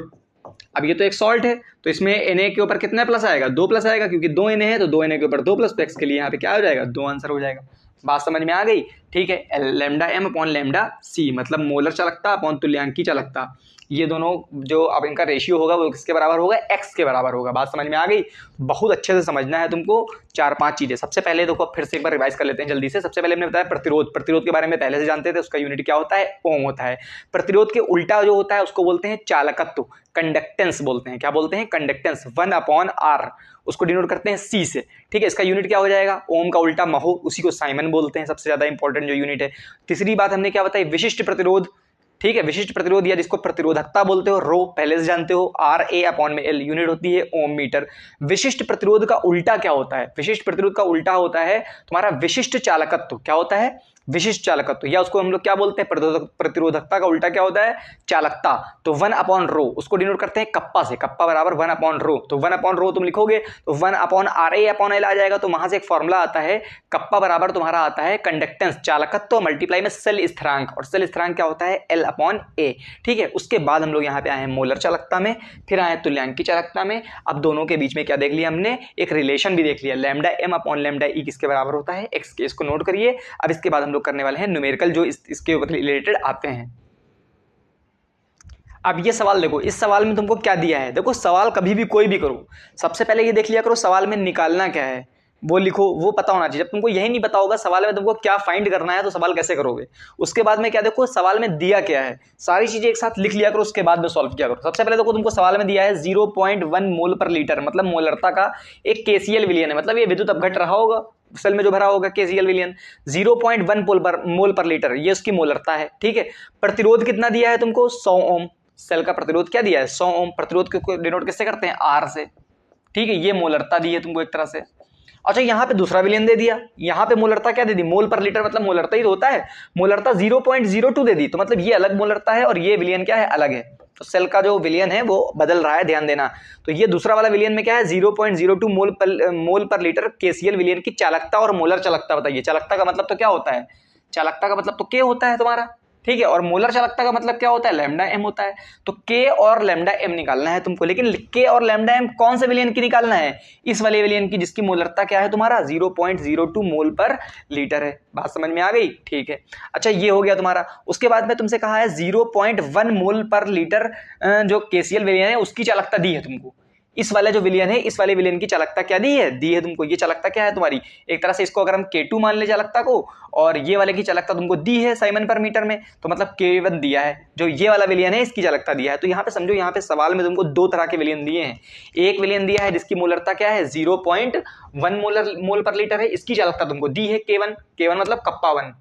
अब ये तो एक सॉल्ट है, तो इसमें Na के ऊपर कितना प्लस आएगा, 2 प्लस आएगा, क्योंकि 2 Na है तो 2 Na के ऊपर 2 प्लस, तो एक्स के लिए यहाँ पे क्या हो जाएगा, 2 आंसर हो जाएगा। बात समझ में आ गई। ठीक है, लैम्डा एम अपॉन लैम्डा सी मतलब मोलर चालकता अपॉन तुल्यांकी चालकता, ये दोनों जो अब इनका रेशियो होगा वो किसके बराबर होगा, एक्स के बराबर होगा। बात समझ में आ गई। बहुत अच्छे से समझना है तुमको 4-5 चीजें। सबसे पहले देखो, फिर से एक बार रिवाइज कर लेते हैं जल्दी से। सबसे पहले हमने बताया प्रतिरोध, प्रतिरोध के बारे में पहले से जानते थे, उसका यूनिट क्या होता है, ओम होता है। प्रतिरोध के उल्टा जो होता है उसको बोलते हैं चालकत्व, कंडक्टेंस बोलते हैं। क्या बोलते हैं, कंडक्टेंस। 1/R उसको डिनोट करते हैं C से। ठीक है, इसका यूनिट क्या हो जाएगा, ओम का उल्टा महो, उसी को साइमन बोलते हैं, सबसे ज्यादा इंपॉर्टेंट जो यूनिट है। तीसरी बात हमने क्या बताई, विशिष्ट प्रतिरोध। ठीक है, विशिष्ट प्रतिरोध या जिसको प्रतिरोधकता बोलते हो, रो पहले से जानते हो, RA/L यूनिट होती है ओम मीटर। विशिष्ट प्रतिरोध का उल्टा क्या होता है, विशिष्ट प्रतिरोध का उल्टा होता है तुम्हारा विशिष्ट चालकत्व। क्या होता है, विशिष्ट चालकत्व, या उसको हम लोग क्या बोलते हैं, प्रतिरोधकता का उल्टा क्या होता है, चालकता। तो 1/ρ उसको डिनोट करते हैं कप्पा से, कप्पा बराबर 1/ρ। तो 1/ρ तुम लिखोगे तो 1/RA/L आ जाएगा। तो वहां से एक फॉर्मूला आता है, कप्पा बराबर तुम्हारा आता है कंडक्टेंस, चालकत्व मल्टीप्लाई में सेल स्थिरांक, और सेल स्थिरांक क्या होता है, L/A। ठीक है, उसके बाद हम लोग यहाँ पे आए हैं मोलर चालकता में, फिर आए तुल्यांकी चालकता में। अब दोनों के बीच में क्या देख लिया हमने, एक रिलेशन भी देख लिया, λm/λe किसके बराबर होता है, x के। इसको नोट करिए। अब इसके बाद हम लोग करने वाले हैं न्यूमेरिकल जो इसके ऊपर रिलेटेड आते हैं। अब ये सवाल देखो, इस सवाल में तुमको क्या दिया है, देखो सवाल कभी भी कोई भी करो, सबसे पहले ये देख लिया करो सवाल में निकालना क्या है, वो लिखो, वो पता होना चाहिए। जब तुमको यही नहीं पता होगा सवाल में तुमको क्या फाइंड करना है, तो सवाल कैसे करोगे। उसके बाद में क्या देखो, सवाल में दिया क्या है, सारी चीजें एक साथ लिख लिया करो, उसके बाद में सॉल्व किया करो। सबसे पहले देखो तुमको सवाल में दिया है 0.1 मोल पर लीटर, मतलब मोलरता का एक केसीएल विलयन है, मतलब ये विद्युत अपघट रहा होगा सेल में जो भरा होगा केसीएल विलयन, 0.1 मोल पर लीटर, ये उसकी मोलरता है। ठीक है, प्रतिरोध कितना दिया है तुमको, 100 ओम। सेल का प्रतिरोध क्या दिया है, 100 ओम। प्रतिरोध को डिनोट किससे करते हैं, आर से। ठीक है, ये मोलरता दी है तुमको एक तरह से। अच्छा, यहाँ पे दूसरा विलयन दे दिया, यहाँ पे मोलरता क्या दे दी, मोल पर लीटर, मतलब मोलरता ही तो होता है, मोलरता 0.02 दे दी, तो मतलब ये अलग मोलरता है और ये विलयन क्या है, अलग है। तो सेल का जो विलयन है वो बदल रहा है, ध्यान देना। तो ये दूसरा वाला विलयन में क्या है, 0.02 मोल पर लीटर केसीएल विलयन की चालकता और मोलर चालकता बताइए। चालकता का मतलब तो क्या होता है, चालकता का मतलब तो के होता है तुम्हारा, ठीक है, और मोलर चालकता का मतलब क्या होता है, लैम्डा एम होता है। तो के और लैम्डा एम निकालना है तुमको, लेकिन के और लैम्डा एम कौन से विलयन की निकालना है, इस वाले विलयन की जिसकी मोलरता क्या है तुम्हारा, 0.02 मोल पर लीटर है। बात समझ में आ गई, ठीक है। अच्छा, ये हो गया तुम्हारा। उसके बाद में तुमसे कहा है 0.1 मोल पर लीटर जो केसीएल विलयन है उसकी चालकता दी है तुमको। इस वाला जो विलयन है, इस वाले विलयन की चालकता क्या दी है तुमको। ये चालकता क्या है तुम्हारी, एक तरह से इसको अगर हम K2 मान ले चालकता को, और ये वाले की चालकता तुमको दी है साइमन पर मीटर में, तो मतलब K1 दिया है। जो ये वाला विलयन है इसकी चालकता दिया है। तो यहाँ पे समझो, यहाँ पे सवाल में तुमको दो तरह के विलयन दिए हैं। एक विलयन दिया है जिसकी मोलरता क्या है, 0.1 मोल पर लीटर है, इसकी चालकता तुमको दी है K1 मतलब कप्पा 1।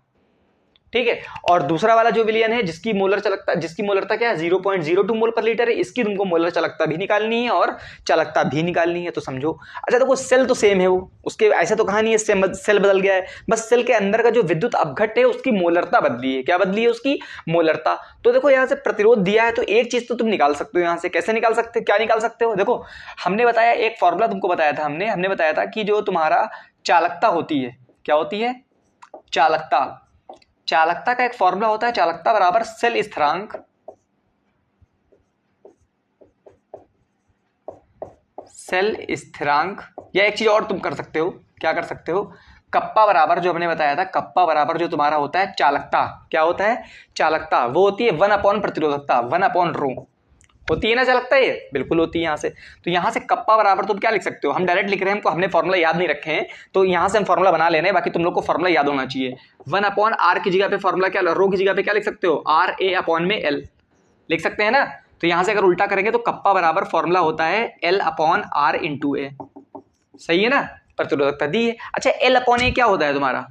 ठीक है, और दूसरा वाला जो विलयन है जिसकी मोलरता क्या है, 0.02 मोल पर लीटर है, इसकी तुमको मोलर चालकता भी निकालनी है और चालकता भी निकालनी है। तो समझो, अच्छा देखो सेल तो सेम है, वो उसके ऐसे तो कहा नहीं है सेल बदल गया है, बस सेल के अंदर का जो विद्युत अपघट है उसकी मोलरता बदली है। क्या बदली है, उसकी मोलरता। तो देखो यहाँ से प्रतिरोध दिया है, तो एक चीज तो तुम निकाल सकते हो यहाँ से। कैसे निकाल सकते हो, क्या निकाल सकते हो, देखो हमने बताया, एक फॉर्मूला तुमको बताया था हमने बताया था कि जो तुम्हारा चालकता होती है, क्या होती है, चालकता का एक फॉर्मूला होता है, चालकता बराबर सेल स्थिरांक, या एक चीज और तुम कर सकते हो, क्या कर सकते हो, कप्पा बराबर जो हमने बताया था, कप्पा बराबर जो तुम्हारा होता है चालकता, क्या होता है, चालकता, वो होती है 1 प्रतिरोधकता, 1/ρ होती है ना चालकता, ये बिल्कुल होती है यहाँ से। तो यहाँ से कप्पा बराबर तुम क्या लिख सकते हो, हम डायरेक्ट लिख रहे हैं, हमने फॉर्मूला याद नहीं रखे हैं, तो यहाँ से हम फॉर्मूला बना लेने, बाकी तुम लोग को फॉर्मूला याद होना चाहिए। 1/r की जगह पे फॉर्मूला क्या, रो की जगह पे क्या लिख सकते हो, RA/L लिख सकते हैं ना। तो यहाँ से अगर उल्टा करेंगे तो कप्पा बराबर फॉर्मूला होता है L/R × A, सही है ना, प्रतिरोधकता दी है। अच्छा, L/A क्या होता है तुम्हारा,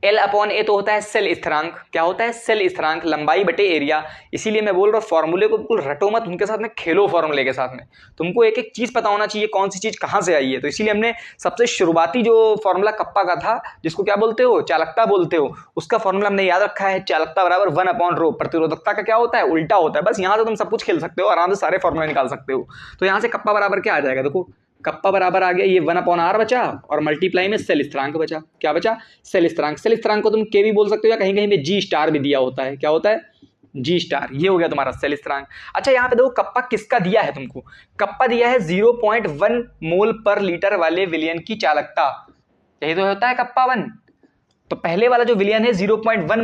L/A तो होता है सेल स्थिरांक, क्या होता है, सेल स्थिरांक, लंबाई बटे एरिया। इसीलिए मैं बोल रहा हूँ फॉर्मूले को बिल्कुल रटो मत, उनके साथ में खेलो, फॉर्मूले के साथ में तुमको एक एक चीज पता होना चाहिए, कौन सी चीज कहाँ से आई है। तो इसीलिए हमने सबसे शुरुआती जो फॉर्मूला कप्पा का था, जिसको क्या बोलते हो, चालकता बोलते हो, उसका फॉर्मूला हमने याद रखा है, चालकता बराबर 1/ρ। प्रतिरोधकता का क्या होता है, उल्टा होता है। बस यहाँ से तुम सब कुछ खेल सकते हो, आराम से सारे फॉर्मूला निकाल सकते हो। तो यहाँ से कप्पा बराबर क्या आ जाएगा, देखो कप्पा बराबर आ गया ये 1/r बचा, और मल्टीप्लाई में सेल स्थिरांक बचा, क्या बचा, सेल स्थिरांक। सेल स्थिरांक को तुम के भी बोल सकते हो, या कहीं कहीं पे G* भी दिया होता है, क्या होता है, G*। ये हो गया तुम्हारा सेल स्थिरांक। अच्छा, यहाँ पे देखो कप्पा किसका दिया है तुमको, कप्पा दिया है 0.1 मोल पर लीटर वाले विलयन की चालकता, यही तो होता है कप्पा 1। तो पहले वाला जो विलयन है 0.1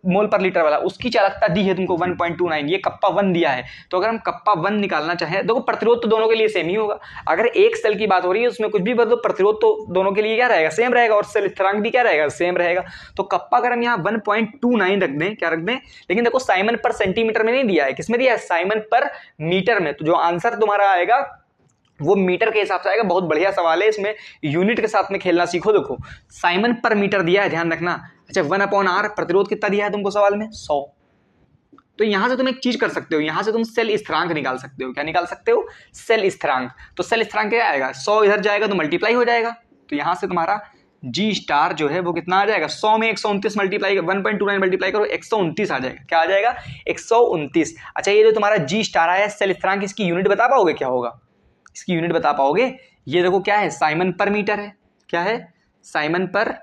मोल पर लीटर वाला, उसकी चालकता दी है तुमको 1.29, ये कप्पा 1 दिया है। तो अगर हम कप्पा 1 निकालना चाहें, देखो प्रतिरोध तो दोनों के लिए सेम ही होगा। अगर एक सेल की बात हो रही है उसमें कुछ भी बदलो, प्रतिरोध तो दोनों के लिए क्या रहेगा, सेम रहेगा, और सेल स्थिरांक भी क्या रहेगा, सेम रहेगा। तो कप्पा अगर हम यहाँ 1.29 रख दें, क्या रख दें, लेकिन देखो साइमन पर सेंटीमीटर में नहीं दिया है, किसमें दिया है, साइमन पर मीटर में। तो जो आंसर तुम्हारा आएगा वो मीटर के हिसाब से आएगा। बहुत बढ़िया सवाल है, इसमें यूनिट के साथ में खेलना सीखो। देखो साइमन पर मीटर दिया है, ध्यान रखना। अच्छा, 1/r प्रतिरोध कितना दिया है तुमको सवाल में, 100। तो यहां से तुम एक चीज कर सकते हो, यहां से तुम सेल स्थिरांक निकाल सकते हो। क्या निकाल सकते हो, सेल स्थिरांक। तो सेल स्थिरांक क्या आएगा, 100 इधर जाएगा तो मल्टीप्लाई हो जाएगा, तो यहां से तुम्हारा जी स्टार जो है वो कितना आ जाएगा, 100 में 129 मल्टीप्लाई 1.29 मल्टीप्लाई करो 129 आ जाएगा। क्या आ जाएगा, 129। अच्छा ये जो तुम्हारा जी स्टार आया सेल स्थिरांक, इसकी यूनिट बता पाओगे क्या होगा, इसकी यूनिट बता पाओगे? ये देखो क्या है, साइमन पर मीटर है। क्या है, साइमन पर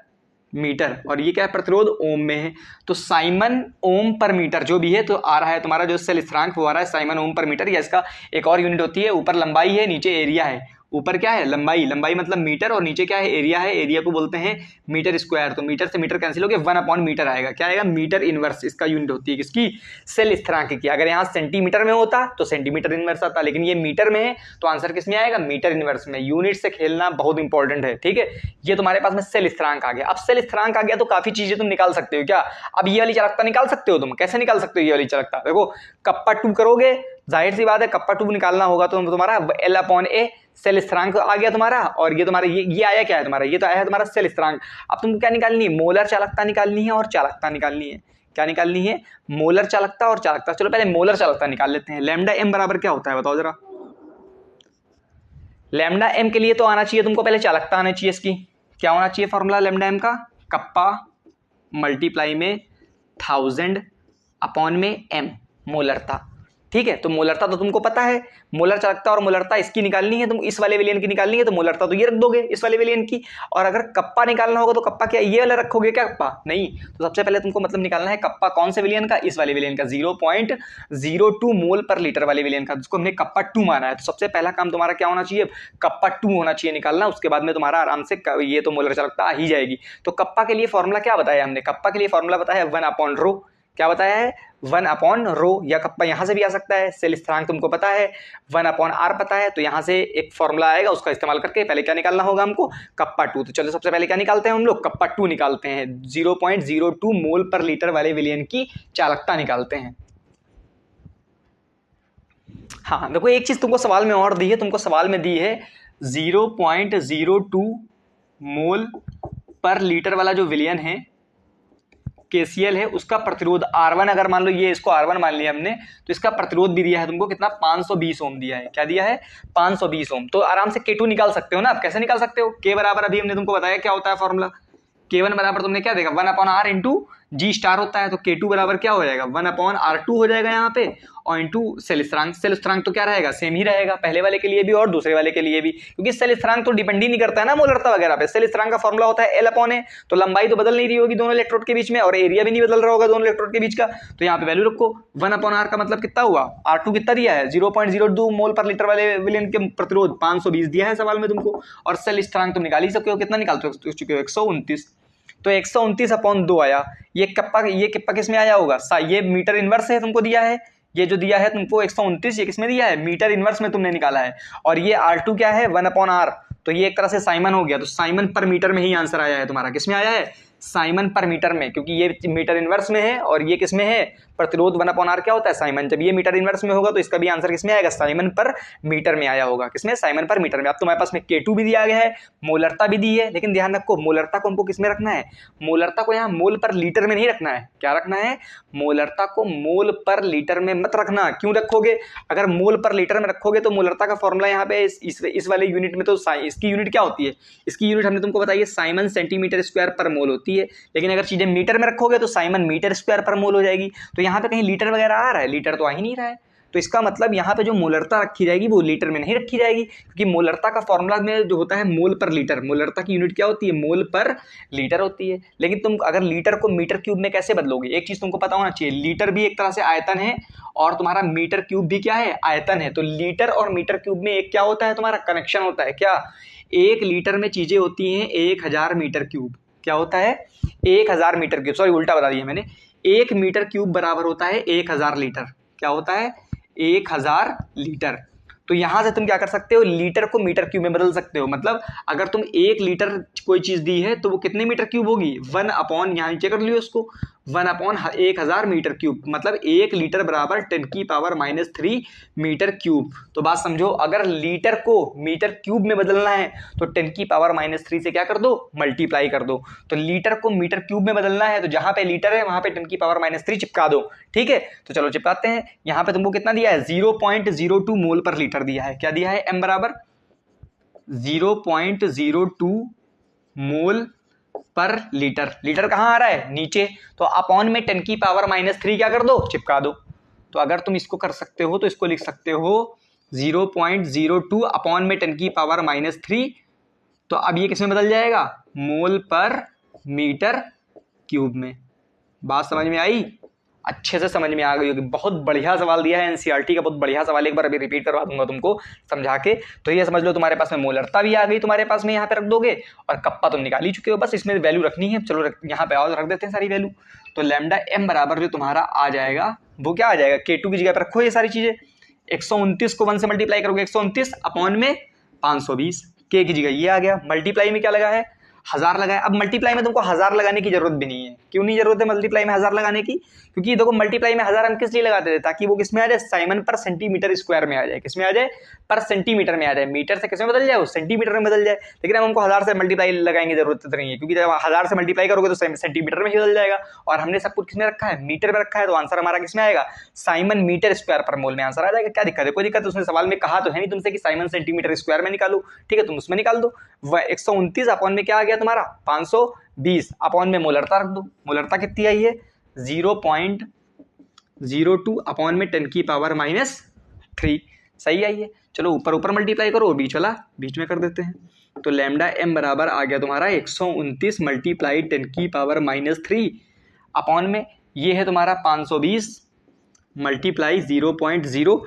मीटर। और ये क्या है, प्रतिरोध ओम में है। तो साइमन ओम पर मीटर जो भी है, तो आ रहा है तुम्हारा जो सेल स्थिरांक वो आ रहा है साइमन ओम पर मीटर। या इसका एक और यूनिट होती है, ऊपर लंबाई है नीचे एरिया है। ऊपर क्या है, लंबाई, लंबाई मतलब मीटर, और नीचे क्या है, एरिया है। एरिया को बोलते हैं मीटर स्क्वायर। तो मीटर से मीटर कैंसिल हो गया, 1/मीटर आएगा। क्या आएगा, मीटर इनवर्स इसका यूनिट होती है किसकी, सेल स्थिरांक की। अगर यहाँ सेंटीमीटर में होता तो सेंटीमीटर इनवर्स आता, लेकिन ये मीटर में है तो आंसर किस में आएगा, मीटर इनवर्स में। यूनिट से खेलना बहुत इंपॉर्टेंट है, ठीक है। ये तुम्हारे पास में सेल स्थिरांक आ गया। अब सेल स्थिरांक आ गया तो काफी चीजें तुम निकाल सकते हो। क्या, अब ये वाली चालकता निकाल सकते हो तुम। कैसे निकाल सकते हो ये वाली चालकता, देखो कप्पा 2 करोगे, जाहिर सी बात है कप्पा 2 निकालना होगा तो तुम्हारा L/A सेल स्थिरांक आ गया तुम्हारा। और ये तुम्हारा ये आया क्या है तुम्हारा, ये तो आया है तुम्हारा सेल स्थिरांक। अब तुमको क्या निकालनी है, मोलर चालकता निकालनी है और चालकता निकालनी है। क्या निकालनी है, मोलर चालकता और चालकता। चलो पहले मोलर चालकता निकाल लेते हैं। लैम्डा m बराबर क्या होता है बताओ जरा। लैम्डा m के लिए तो आना चाहिए तुमको पहले चालकता आना चाहिए इसकी। क्या होना चाहिए फॉर्मूला लैम्डा m का, कप्पा मल्टीप्लाई में 1000 में m मोलरता, ठीक है। तो मोलरता तो तुमको पता है, मोलर चालकता और मोलरता इसकी निकालनी है, तुम इस वाले विलयन की निकालनी है तो मोलरता तो ये रख दोगे इस वाले विलयन की। और अगर कप्पा निकालना होगा तो कप्पा क्या ये वाला रखोगे क्या, कप्पा नहीं। तो सबसे पहले तुमको मतलब निकालना है कप्पा कौन से विलयन का, इस वाले विलयन का, 0.02 मोल पर लीटर वाले विलयन का, जिसको हमने कप्पा 2 माना है। तो सबसे पहला काम तुम्हारा क्या होना चाहिए, कप्पा 2 होना चाहिए निकालना। उसके बाद में तुम्हारा आराम से ये तो मोलर चालकता आ ही जाएगी। तो कप्पा के लिए फॉर्मूला क्या बताया हमने, कप्पा के लिए फॉर्मूला बताया 1/ρ। क्या बताया है, 1/ρ। या कप्पा यहां से भी आ सकता है, सेल स्थिरांक तुमको पता है, 1/r पता है। तो यहां से एक फॉर्मूला आएगा, उसका इस्तेमाल करके पहले क्या निकालना होगा हमको, कप्पा 2। तो चलो सबसे पहले क्या निकालते हैं हम लोग, कप्पा 2 निकालते हैं। 0.02 मोल पर लीटर वाले विलयन की चालकता निकालते हैं। हाँ देखो एक चीज तुमको सवाल में और दी है, तुमको सवाल में दी है 0.02 मोल पर लीटर वाला जो विलयन है KCl है, उसका प्रतिरोध R1, अगर मान लो ये इसको R1 मान लिया हमने, तो इसका प्रतिरोध भी दिया है तुमको कितना, 520 ओम दिया है। क्या दिया है, 520 ओम। तो आराम से K2 निकाल सकते हो ना। आप कैसे निकाल सकते हो, K बराबर अभी हमने तुमको बताया क्या होता है फॉर्मूला, K1 बराबर तुमने क्या देखा, 1/r इंटू जी स्टार होता है। तो K2 बराबर क्या हो जाएगा, 1/r2 हो जाएगा यहाँ पे, और इंटू सेल स्थिरांक। सेल स्थिरांक तो क्या रहेगा, सेम ही रहेगा, पहले वाले के लिए भी और दूसरे वाले के लिए भी, क्योंकि सेल स्थिरांक तो डिपेंड ही नहीं करता है ना मोलरता वगैरह पे। सेल स्थिरांक का फॉर्मूला होता है L/A। तो लंबाई तो बदल नहीं रही होगी दोनों इलेक्ट्रोड के बीच में, और एरिया भी नहीं बदल रहा होगा दोनों इलेक्ट्रोड के बीच का। तो यहाँ पे वैल्यू रखो, 1/r का मतलब कितना हुआ, R2 कितना दिया है, 0.02 मोल पर लीटर वाले विलयन के प्रतिरोध 520 दिया है सवाल में तुमको। और सेल स्थिरांक तुम निकाल ही सकते हो, कितना निकाल चुके हो, 129। तो 129/2 आया। ये कप्पा किस में आया होगा, ये मीटर इनवर्स है तुमको दिया है, ये जो दिया है तुमको 129, ये किसमें दिया है, मीटर इनवर्स में तुमने निकाला है। और ये R2 क्या है, 1/r। तो ये एक तरह से साइमन हो गया। तो साइमन पर मीटर में ही आंसर आया है तुम्हारा, किसमें आया है, साइमन पर मीटर में, क्योंकि ये मीटर इनवर्स में है और ये किसमें है, प्रतिरोध 1/r क्या होता है, साइमन। जब ये मीटर इनवर्स में होगा तो इसका भी आंसर किसमें आएगा, साइमन पर मीटर में आया होगा। किसमें, साइमन पर मीटर में। अब तुम्हारे पास में K2 भी दिया गया है, मोलरता भी दी है, लेकिन ध्यान रखो मोलरता को हमको किसमें रखना है, मोलरता को यहाँ मोल पर लीटर में नहीं रखना है। क्या रखना है, मोलरता को मोल पर लीटर में मत रखना। क्यों रखोगे, अगर मोल पर लीटर में रखोगे तो मोलरता का फॉर्मूला यहाँ पे इस वाले यूनिट में, तो इसकी यूनिट क्या होती है, इसकी यूनिट हमने तुमको बताई है साइमन सेंटीमीटर स्क्वायर पर मोल होती है। लेकिन अगर चीजें मीटर में रखोगे तो साइमन मीटर स्क्वायर पर मोल हो जाएगी। तो यहाँ पे कहीं लीटर वगैरह आ रहा है, लीटर तो आ ही नहीं रहा है। तो इसका मतलब यहाँ पे जो मोलरता रखी जाएगी वो लीटर में नहीं रखी जाएगी, क्योंकि मोलरता का फॉर्मूला में जो होता है मोल पर लीटर, मोलरता की यूनिट क्या होती है, मोल पर लीटर होती है। लेकिन तुम अगर लीटर को मीटर क्यूब में कैसे बदलोगे, एक चीज तुमको पता होना चाहिए, लीटर भी एक तरह से आयतन है और तुम्हारा मीटर क्यूब भी क्या है, आयतन है। तो लीटर और मीटर क्यूब में एक क्या होता है, तुम्हारा कनेक्शन होता है। क्या, 1 लीटर में चीजें होती हैं 1000 मीटर क्यूब। क्या होता है, 1000 मीटर क्यूब, सॉरी उल्टा बता दिया मैंने। 1 मीटर क्यूब बराबर होता है 1000 लीटर। क्या होता है, 1000 लीटर। तो यहां से तुम क्या कर सकते हो, लीटर को मीटर क्यूब में बदल सकते हो। मतलब अगर तुम 1 लीटर कोई चीज दी है तो वो कितने मीटर क्यूब होगी, 1/, यहाँ नीचे कर लियो उसको, 1/1000 मीटर क्यूब। मतलब 1 लीटर बराबर 10⁻³ मीटर क्यूब। तो बात समझो, अगर लीटर को मीटर क्यूब में बदलना है तो 10⁻³ से क्या कर दो, मल्टीप्लाई कर दो। तो लीटर को मीटर क्यूब में बदलना है तो जहां पे लीटर है वहां पे 10⁻³ चिपका दो। ठीक है, तो चलो चिपकाते हैं। यहां पे तुमको कितना दिया है, 0.02 मोल पर लीटर दिया है। क्या दिया है, m बराबर 0.02 मोल पर लीटर। लीटर कहाँ आ रहा है? नीचे। तो अपॉन में 10 की पावर -3 क्या कर दो? चिपका दो। तो अगर तुम इसको कर सकते हो तो इसको लिख सकते हो 0.02 अपॉन में 10 की पावर -3। तो अब ये किसमें बदल जाएगा? मोल पर मीटर क्यूब में। बात समझ में आई? अच्छे से समझ में आ गई होगी। बहुत बढ़िया सवाल दिया है एनसीईआरटी का, बहुत बढ़िया सवाल। एक बार अभी रिपीट करवा दूंगा तुमको समझा के। तो ये समझ लो तुम्हारे पास में मोलरता भी आ गई तुम्हारे पास में, यहाँ पे रख दोगे, और कप्पा तुम निकाल ही चुके हो। बस इसमें वैल्यू रखनी है। चलो यहाँ पे और रख देते हैं सारी वैल्यू। तो लैम्डा एम बराबर जो तुम्हारा आ जाएगा वो क्या आ जाएगा? K2 की जगह पर रखो ये सारी चीजें। 129 को 1 से मल्टीप्लाई करोगे 129 अपॉन में 520, K की जगह ये आ गया। मल्टीप्लाई में क्या लगा है? 1000 लगाया। अब मल्टीप्लाई में तुमको 1000 लगाने की जरूरत भी नहीं है। क्यों नहीं जरूरत है मल्टीप्लाई में 1000 लगाने की? क्योंकि देखो मल्टीप्लाई में 1000 हम किस लिए लगाते थे? ताकि वो किसमें आ जाए? साइमन पर सेंटीमीटर स्क्वायर में आ जाए। किसमें आ जाए? पर सेंटीमीटर में आ जाए। मीटर से किसमें बदल जाए? वो सेंटीमीटर में बदल जाए। लेकिन अब हमको 1000 से मल्टीप्लाई लगाएंगे जरूरत नहीं है, क्योंकि जब 1000 से मल्टीप्लाई करोगे तो सेंटीमीटर में ही बदल जाएगा। और हमने सब कुछ किसमें रखा है? मीटर में रखा है। तो आंसर हमारा किसमें आएगा? साइमन मीटर स्क्वायर पर मोल में आंसर आ जाएगा। क्या दिक्कत है? कोई दिक्कत? उसने सवाल में कहा तो है नहीं तुमसे कि साइमन सेंटीमीटर स्क्वायर में निकालो। ठीक है, तुम उसमें निकाल दो। 129 अपॉन में क्या आ गया तुम्हारा? 520 अपॉन में मोलरता रख दो। मोलरता कितनी आई है? 0.02 अपॉन में 10 की पावर -3। सही आई है। चलो ऊपर ऊपर मल्टीप्लाई करो, बीच वाला बीच में कर देते हैं। तो लैम्डा एम बराबर आ गया तुम्हारा 129 मल्टीप्लाई 10 की पावर -3 अपॉन में ये है तुम्हारा 520 मल्टीप्लाई 0.02।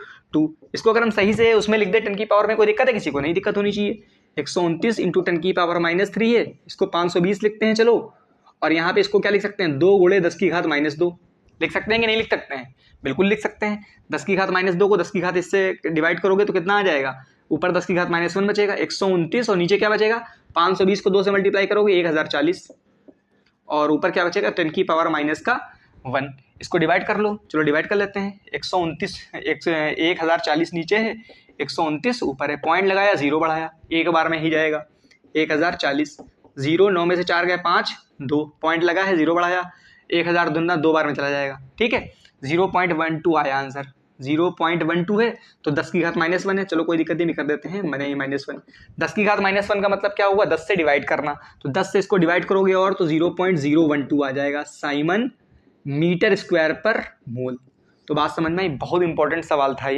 इसको अगर हम सही से उसमें लिख दे 10 की पावर में, कोई दिक्कत है? किसी को नहीं दिक्कत होनी चाहिए। 129 इंटू 10 की पावर -3 है, इसको 520 लिखते हैं। चलो, और यहाँ पे इसको क्या लिख सकते हैं? 2 गुणे 10 की घात -2 लिख सकते हैं कि नहीं लिख सकते हैं? बिल्कुल लिख सकते हैं। 10 की घात -2 को 10 की घात इससे डिवाइड करोगे तो कितना आ जाएगा? ऊपर 10 की घात -1 बचेगा 129, और नीचे क्या बचेगा? 520 को 2 से मल्टीप्लाई करोगे 1040, और ऊपर क्या बचेगा? 10 की पावर -1। इसको डिवाइड कर लो। चलो डिवाइड कर लेते हैं। 129 1040 नीचे है, 129 ऊपर है। पॉइंट लगाया, 0 बढ़ाया, एक बार में ही जाएगा। 1040 0 9 में से 4 गए 5 2 पॉइंट लगा है, 0 बढ़ाया। 1000 दूना 2 बार में चला जाएगा। ठीक है, 0.12 आया आंसर। 0.12 है तो 10 की घात -1 है। चलो कोई दिक्कत नहीं, कर देते हैं मैंने -1। 10 की घात -1 का मतलब क्या हुआ? 10 से डिवाइड करना। तो 10 से इसको डिवाइड करोगे और तो 0.012 आ जाएगा साइमन मीटर स्क्वायर पर मोल। तो बात समझ में आई? बहुत इंपॉर्टेंट सवाल था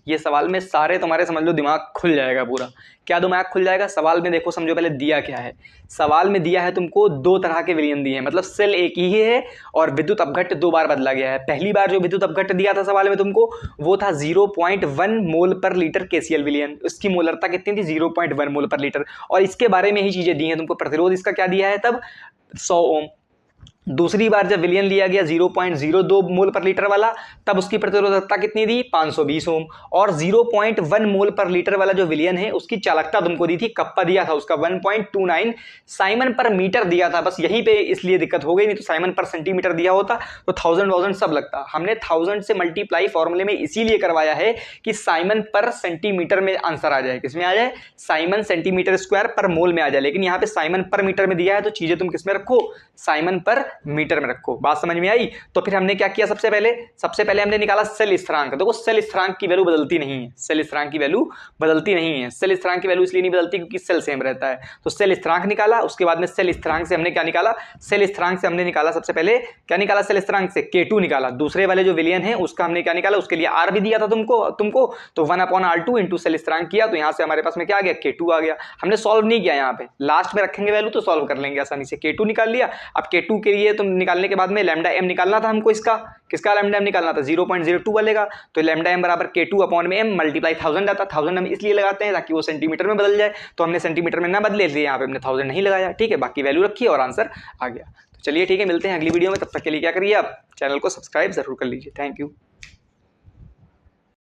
ये सवाल में सारे तुम्हारे समझ लो दिमाग खुल जाएगा पूरा। क्या दिमाग खुल जाएगा? सवाल में देखो, समझो पहले दिया क्या है। सवाल में दिया है तुमको 2 तरह के विलयन दिए हैं, मतलब सेल एक ही है और विद्युत अपघट्य 2 बार बदला गया है। पहली बार जो विद्युत अपघट्य दिया था सवाल में तुमको, वो था 0.1 मोल पर लीटर केसीएल विलयन। उसकी मोलरता कितनी थी? 0.1 मोल पर लीटर। और इसके बारे में ही चीजें दी हैं तुमको। प्रतिरोध इसका क्या दिया है तब? 100 ओम। दूसरी बार जब विलयन लिया गया 0.02 मोल पर लीटर वाला, तब उसकी प्रतिरोधकता कितनी दी? 520 ओम। और 0.1 मोल पर लीटर वाला जो विलयन है उसकी चालकता तुमको दी थी, कप्पा दिया था उसका 1.29 साइमन पर मीटर दिया था। बस यहीं पे इसलिए दिक्कत हो गई, नहीं तो साइमन पर सेंटीमीटर दिया होता तो 1000 सब लगता। हमने 1000 से मल्टीप्लाई फॉर्मूले में इसीलिए करवाया है कि साइमन पर सेंटीमीटर में आंसर आ जाए। किसमें आ जाए? साइमन सेंटीमीटर स्क्वायर पर मोल में आ जाए। लेकिन यहाँ पे साइमन पर मीटर में दिया है तो चीजें तुम किसमें रखो? साइमन पर मीटर में रखो। बात समझ में आई? तो फिर हमने क्या किया? सबसे पहले हमने निकाला सेल स्थिरांक। देखो सेल स्थिरांक की वैल्यू बदलती नहीं है। सेल स्थिरांक की वैल्यू बदलती नहीं है। सेल स्थिरांक की वैल्यू इसलिए नहीं बदलती क्योंकि सेल सेम रहता है। तो सेल स्थिरांक निकाला। उसके बाद में सेल स्थिरांक से हमने क्या निकाला? सेल स्थिरांक से हमने निकाला सबसे पहले क्या निकाला? सेल स्थिरांक से K2 निकाला। दूसरे वाले जो विलयन है उसका हमने क्या निकाला? उसके लिए R भी दिया था तुमको तो 1/R2 इंटू सेल स्थिरांक किया तो यहां से हमारे पास में क्या आ गया? K2 आ गया। हमने सॉल्व नहीं किया, यहाँ पे लास्ट में रखेंगे वैल्यू तो सॉल्व कर लेंगे आसानी से। K2 निकाल लिया। अब K2 के लिए तुम निकालने के बाद में लैम्डा एम निकालना था हमको। इसका किसका लैम्डा एम निकालना था? 0.02 वाले का। तो लैम्डा एम बराबर K2 अपॉन में एम मल्टीप्लाई 1000 आता। 1000 हम इसलिए लगाते हैं ताकि वो सेंटीमीटर में बदल जाए, तो हमने सेंटीमीटर में ना बदले इसलिए यहाँ पे हमने 1000 नहीं लगाया। ठीक है, बाकी वैल्यू रखी और आंसर आ गया। तो चलिए ठीक है, मिलते हैं अगली वीडियो में। तब तक के लिए क्या करिए, आप चैनल को सब्सक्राइब जरूर कर लीजिए। Thank you.